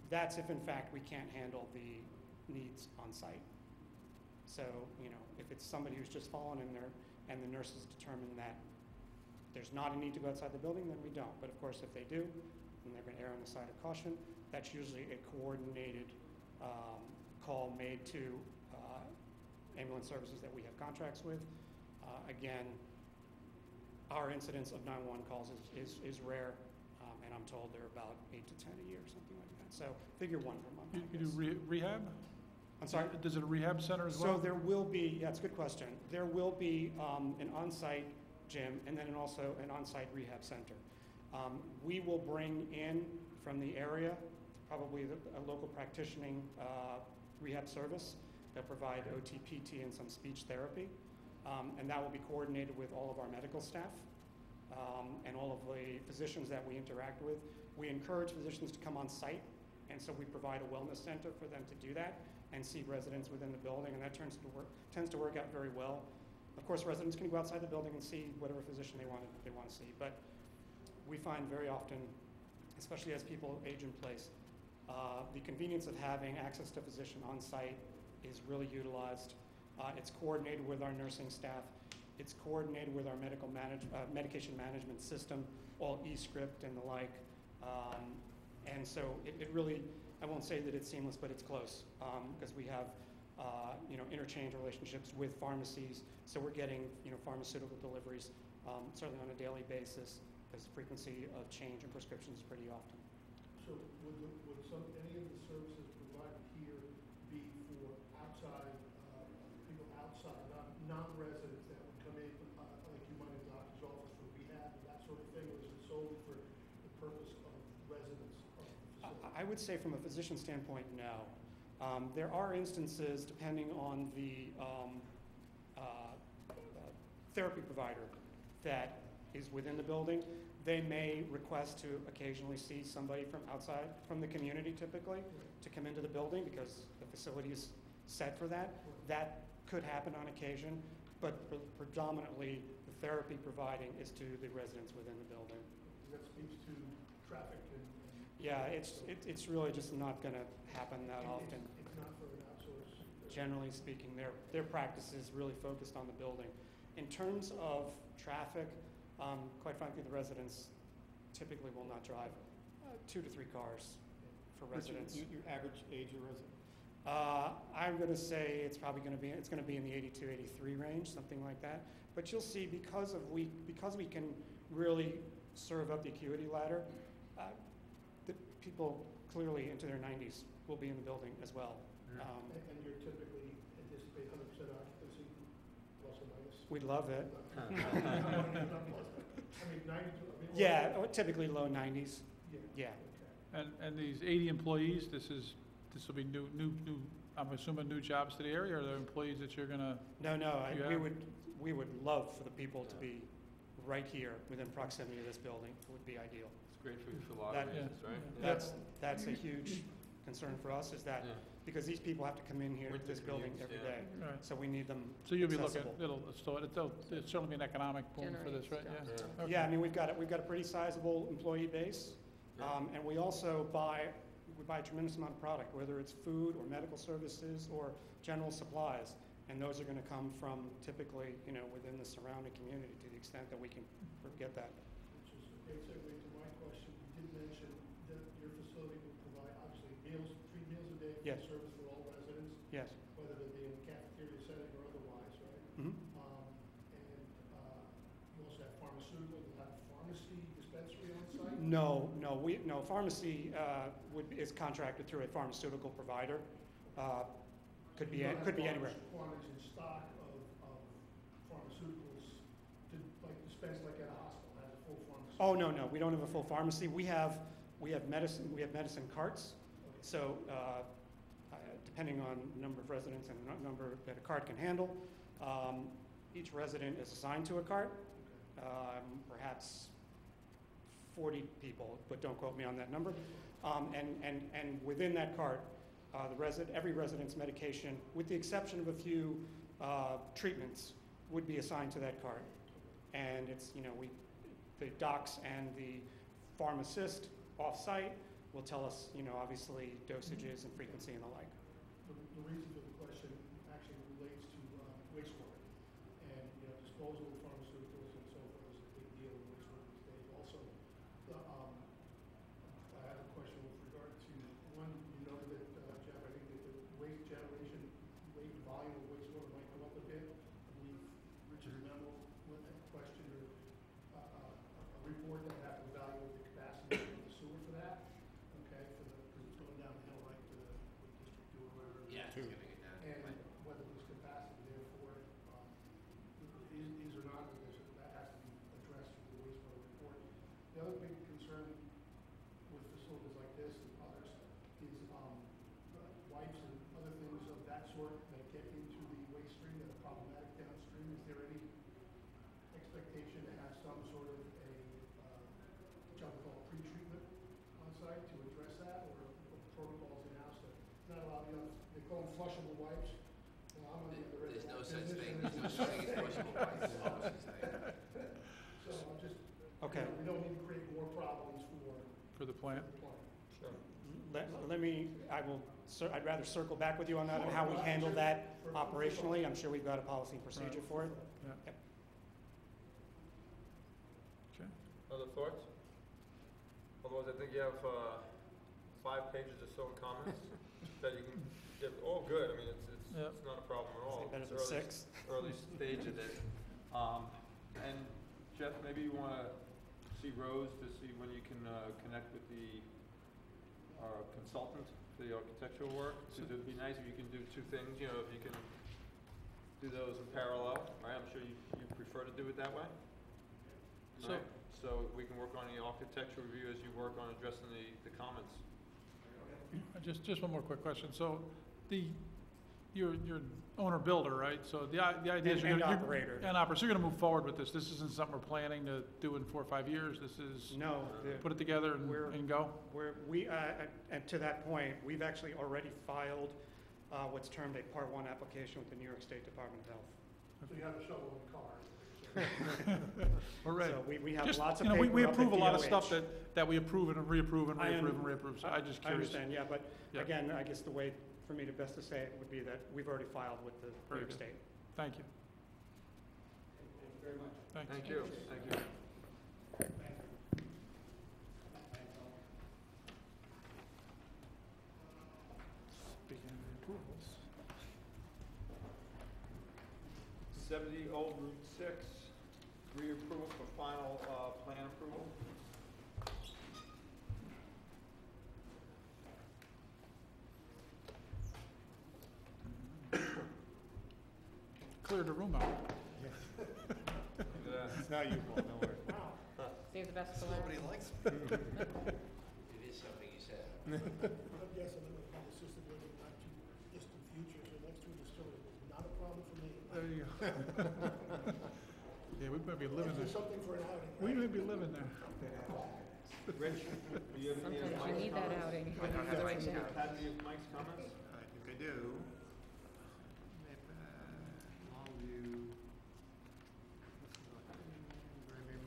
That's if, in fact, we can't handle the needs on site. So, if it's somebody who's just fallen in there and the nurses determine that there's not a need to go outside the building, then we don't. But of course, if they do, then they're going to err on the side of caution. That's usually a coordinated call made to ambulance services that we have contracts with. Again, our incidence of 911 calls is rare, and I'm told they're about 8 to 10 a year, something like that. So figure 1 per month. You do rehab? I'm sorry? Does it a rehab center as well? So there will be, yeah, it's a good question. There will be an on-site gym and then also an on-site rehab center. We will bring in from the area probably a local practicing rehab service that provide OT, PT, and some speech therapy. And that will be coordinated with all of our medical staff and all of the physicians that we interact with. We encourage physicians to come on site, and so we provide a wellness center for them to do that and see residents within the building, and that tends to work out very well. Of course, residents can go outside the building and see whatever physician they want to see, but we find very often, especially as people age in place, the convenience of having access to a physician on site is really utilized. It's coordinated with our nursing staff. It's coordinated with our medication management system, all eScript and the like. And so it really, I won't say that it's seamless, but it's close because we have interchange relationships with pharmacies. So we're getting pharmaceutical deliveries certainly on a daily basis because the frequency of change in prescriptions is pretty often. So would any of the services provided here be for outside, people outside, non-residents that would come in, like you might have doctor's office for rehab and that sort of thing, or is it solely for the purpose of residents of the facility? I would say from a physician standpoint, no. There are instances, depending on the therapy provider that is within the building, They may request to occasionally see somebody from outside, from the community typically, to come into the building because the facility is set for that. That could happen on occasion, but predominantly the therapy providing is to the residents within the building. That speaks to traffic and. Yeah, it's really just not going to happen that often. It's not for an outsourced. Generally speaking, their practice is really focused on the building. In terms of traffic, quite frankly, the residents typically will not drive 2 to 3 cars for residents. Your average age of resident? I'm going to say it's probably going to be in the 82, 83 range, something like that. But you'll see because we can really serve up the acuity ladder, the people clearly into their 90s will be in the building as well. And you're typically anticipate 100% occupancy, plus or minus? We'd love it. I mean, 90, Yeah, typically low 90s. Yeah. And these 80 employees, this will be new, I'm assuming new jobs to the area, or are there employees that you're gonna? No, You we would love for the people to be right here within proximity of this building. It would be ideal. It's great for you for a lot That- of reasons, right? That's a huge concern for us, is that, Yeah. because these people have to come in here to Winter this building commutes, every yeah. day. Right. So we need them So you'll be looking, accessible. it'll certainly be an economic boom for this, right? Generates jobs. Yeah. Okay. Yeah, I mean, we've got a pretty sizable employee base, and we also buy a tremendous amount of product, whether it's food or medical services or general supplies, and those are going to come from typically, within the surrounding community to the extent that we can get that. which is a great segue to my question. You did mention that your facility will provide, obviously, free meals a day, Yes. free service for all residents, Yes. whether they be in the cafeteria setting or otherwise, right? Mhm. And you also have pharmaceutical, you have pharmacy dispensary on site? No, pharmacy is contracted through a pharmaceutical provider. Could be You don't have anywhere. large quantities in stock of pharmaceuticals to, like, dispense like at a hospital, has a full pharmacy? Oh, no, we don't have a full pharmacy. We have medicine carts. So, depending on the number of residents and the number that a cart can handle, each resident is assigned to a cart. Perhaps 40 people, but don't quote me on that number. And within that cart, every resident's medication, with the exception of a few treatments, would be assigned to that cart. And it's, the docs and the pharmacist off-site will tell us, obviously dosages and frequency and the like. The reason for the question actually relates to wastewater. And, disposal of pharmaceuticals and so forth is a big deal in wastewater these days. Also, I have a question with regard to, one, you noted that, Jeff, I think that the waste generation rate volume of wastewater might go up a bit. I believe Rich's memo with that question, or a report that would have to evaluate the capacity of the sewer for that, okay, because it's going downhill, right, to the District 2 or whatever. Yeah, it's gonna get down. And whether there's capacity there for it, is or not, that has to be addressed through the wastewater report. The other big concern with facilities like this and others is wipes and other things of that sort that get into the waste stream that are problematic downstream. Is there any expectation to have some sort of which I would call pre-treatment on site to address that, or protocols in-house that not allow they call them flushable wipes? Well, I'm on the other end There's of no that such business, thing, and there's no such thing as flushable wipes. So I'm just, Okay. we don't need to create more problems For the plant? the plant. Sure. I'd rather circle back with you on that and how we handle that operationally. I'm sure we've got a policy and procedure for it. Yeah. Yep. Okay. Other thoughts? Otherwise, I think you have 5 pages or so in comments that you can give. All good. I mean, Yep. it's not a problem at all. Say better It's than early- 6. Early stage of it. And Jeff, maybe you want to see Rose to see when you can connect with the consultant for the architectural work. So it would be nice if you can do 2 things. If you can do those in parallel, right? I'm sure you prefer to do it that way. So- Right? So we can work on the architectural review as you work on addressing the comments. Just one more quick question. So the you're owner-builder, right? So the idea is you're And gonna... operator. And operator, so you're gonna move forward with this. This isn't something we're planning to do in 4 or 5 years. This is... No, Put it together and go? and to that point, we've actually already filed what's termed a Part 1 application with the New York State Department of Health. So you have a shovel in the car. We're ready. So we have Just, lots of you know, paper we up at approve a lot of DOH. stuff that we approve and reapprove and I am- reapprove and reapprove, so I just I curious. understand, yeah, but Yeah. again, I guess the way for me to best to say it would be that we've already filed with the New Very York good. State. Thank you. Thank you very much. Thanks. Thank you, thank you. Speaking of approvals. 70 Old Route 6, reapproval for final plan approval. Cleared the room out. Look at that. It's not you, Paul, don't worry. Save the best for last. Nobody likes It is something you said. I'm guessing it would be assisted living not too distant future, so next to a distillery, not a problem for me. There you go. Yeah, we might be living There's there. something for an outing. We may be living there. Rich, do you have any of Sometimes you Mike's need that comments? outing. I don't have Right now. Have any of Mike's comments? I think I do. Longview.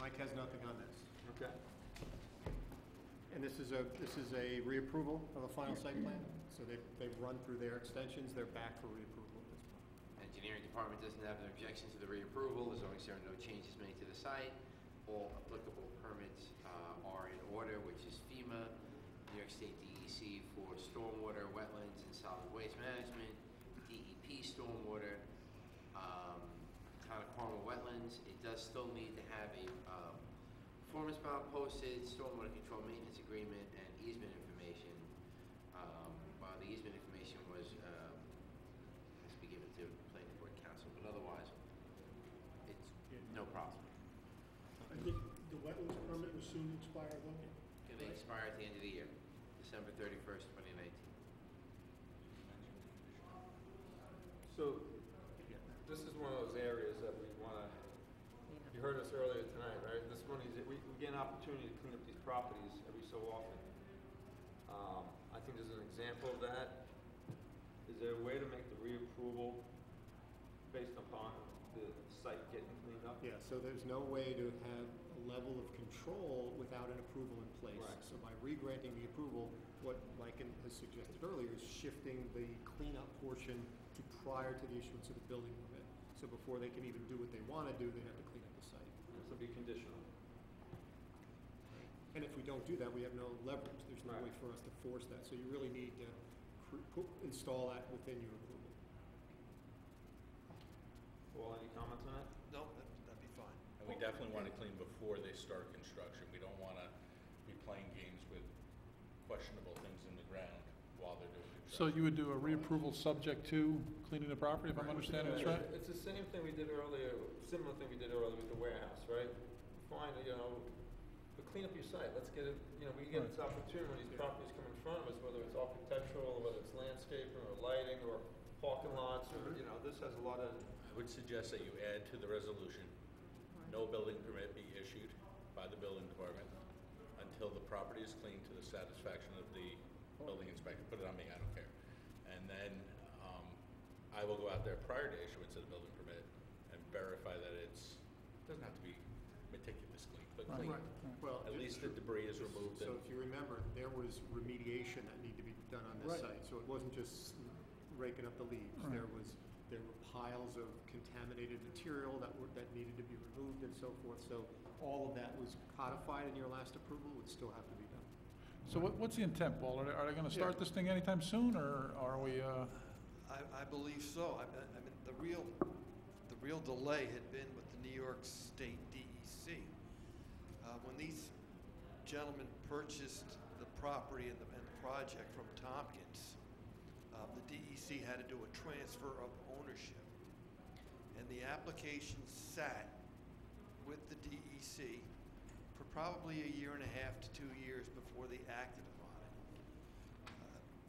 Mike has nothing on this. Okay. And this is a reapproval of a final site plan? So they've run through their extensions, they're back for reapproval at this point. Engineering department doesn't have an objection to the reapproval, as long as there are no changes made to the site. All applicable permits are in order, which is FEMA, New York State DEC for stormwater, wetlands, and solid waste management, DEP stormwater, Town of Carmel wetlands. It does still need to have a performance bond posted, stormwater control maintenance agreement, and easement information. While the easement information was has to be given to planning board council, but otherwise, it's no problem. I think the wetlands permit will soon expire, won't it? They expire at the end of the year, December 31st, 2019. So, this is one of those areas that we want to, you heard us earlier tonight, right? This one is, we get an opportunity to clean up these properties every so often. I think there's an example of that. Is there a way to make the reapproval based upon the site getting cleaned up? Yeah, so there's no way to have a level of control without an approval in place. Right. So by re-granting the approval, what Mike has suggested earlier is shifting the cleanup portion to prior to the issuance of the building permit. So before they can even do what they want to do, they have to clean up the site. This will be conditional. And if we don't do that, we have no leverage. There's no Right. way for us to force that. So you really need to install that within your approval. Paul, any comments on that? No, that'd be fine. And we definitely want to clean before they start construction. We don't want to be playing games with questionable things in the ground while they're doing So construction. you would do a reapproval subject to cleaning the property, if I'm understanding this right? It's the same thing we did earlier, similar thing we did earlier with the warehouse, right? Fine, but clean up your site, let's get it, we get this opportunity when these properties come in front of us, whether it's architectural, or whether it's landscaping, or lighting, or parking lots, or, this has a lot of, I would suggest that you add to the resolution, no building permit be issued by the building department until the property is cleaned to the satisfaction of the building inspector. Put it on me, I don't care. And then I will go out there prior to issuance of the building permit and verify that doesn't have to be meticulous clean, but clean. Right. Well, At least the debris is removed. So and- if you remember, there was remediation that needed to be done on this Right. site. So it wasn't just raking up the leaves. Right. There were piles of contaminated material that needed to be removed and so forth. So all of that was codified in your last approval, would still have to be done. So what's the intent, Paul? Are they gonna start this thing anytime soon, or are we, I believe so. I mean, the real delay had been with the New York State DEC. When these gentlemen purchased the property and the project from Tompkins, the DEC had to do a transfer of ownership. And the application sat with the DEC for probably a year and a half to 2 years before they acted upon it.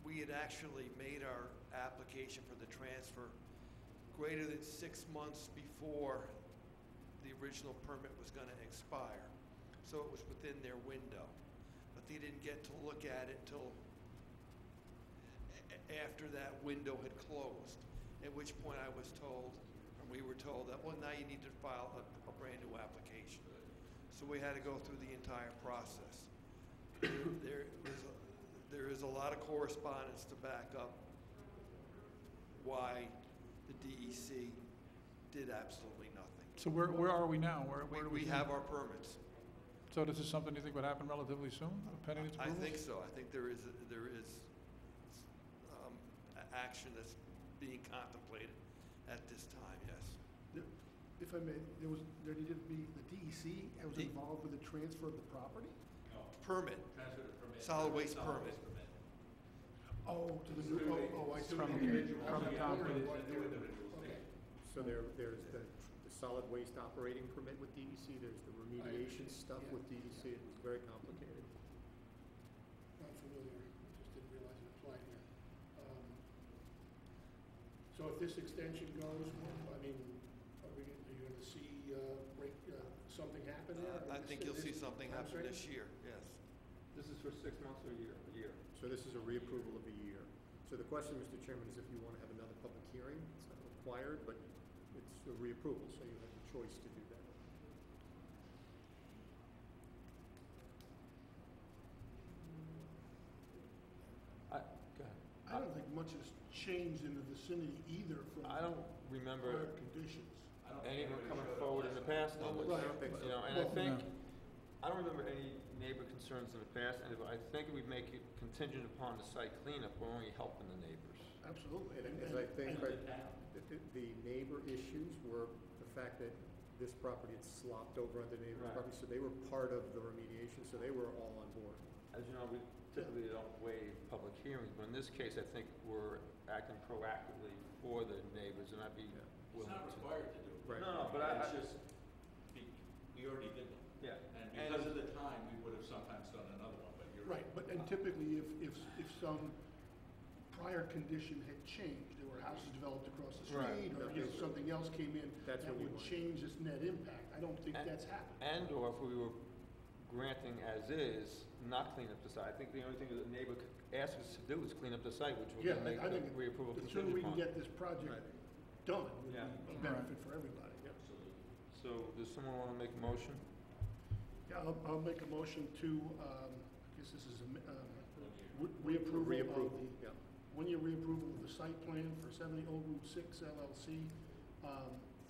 we had actually made our application for the transfer greater than 6 months before the original permit was going to expire. So it was within their window. But they didn't get to look at it till after that window had closed, at which point I was told, or we were told that, well, now you need to file a brand new application. So we had to go through the entire process. There is a lot of correspondence to back up why the DEC did absolutely nothing. So where are we now? Where do We have our permits. So this is something you think would happen relatively soon, pending its I approvals? think so. I think there is action that's being contemplated at this time, yes. If I may, there needed to be, the DEC was involved with the transfer of the property? Permit, Transfer the permit. solid waste permit. Oh, to the new, I see. From Okay. the- from the town. Okay. So there's the solid waste operating permit with DEC, there's the remediation stuff Yeah. with DEC, it's very complicated. Not familiar, just didn't realize it applied here. So if this extension goes, I mean, are you gonna see, something happen there? I think you'll see something happen timeframe? this year, yes. This is for 6 months or a year? A year. So this is a reapproval of a year. So the question, Mr. Chairman, is if you want to have another public hearing, it's not required, but it's a reapproval, so you have the choice to do that. Go ahead. I don't think much has changed in the vicinity either from I don't remember prior conditions. anyone coming forward in the past on this. Right. I don't think so. You know, and I Well, think, I don't remember any neighbor concerns in the past, and I think we make it contingent upon the site cleanup, we're only helping the neighbors. Absolutely. And as I think, the neighbor issues were the fact that this property had slopped over onto the neighbor's Right. property, so they were part of the remediation, so they were all on board. As you know, we typically don't waive public hearings, but in this case, I think we're acting proactively for the neighbors, and I'd be It's willing not to. required to do it. Right. No, but I, It's just, we already did one. yeah. And because of the time, we would have sometimes done another one, but you're. Right, but, and typically if some prior condition had changed, there were houses developed across the Right. street, or, you know, something else came in, That's that what you would want. change this net impact. I don't think And- that's happened. And/or if we were granting as is, not clean up the site. I think the only thing that the neighbor could ask us to do is clean up the site, which we're Yeah, gonna make I the think reapproval the contingent sooner we can upon. get this project done, would be Yeah. a benefit for everybody. So, does someone wanna make a motion? Yeah, I'll make a motion to, I guess this is a, reapproval of Reapproval, the, yeah. one-year reapproval of the site plan for 70 Old Route 6 LLC,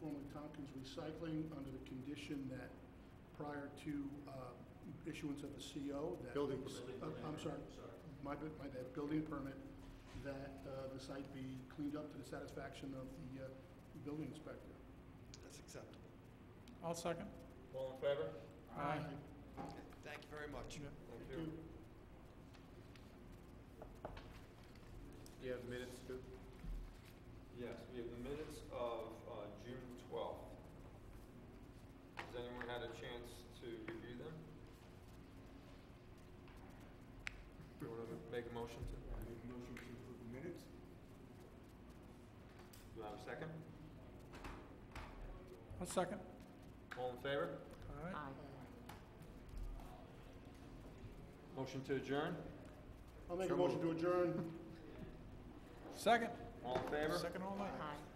formerly Tompkins Recycling, under the condition that prior to issuance of a CO, that... Building I'm sorry, my bad, building permit, that the site be cleaned up to the satisfaction of the building inspector. That's acceptable. I'll second. All in favor? Aye. Thank you very much. Thank you. Do you have minutes too? Yes, we have the minutes of June 12th. Has anyone had a chance to review them? Do you want to make a motion to? I make a motion to approve the minutes. Do I have a second? I'll second. All in favor? All right. Aye. Motion to adjourn? I'll make So a motion to adjourn. Second. All in favor? Second all night. Aye.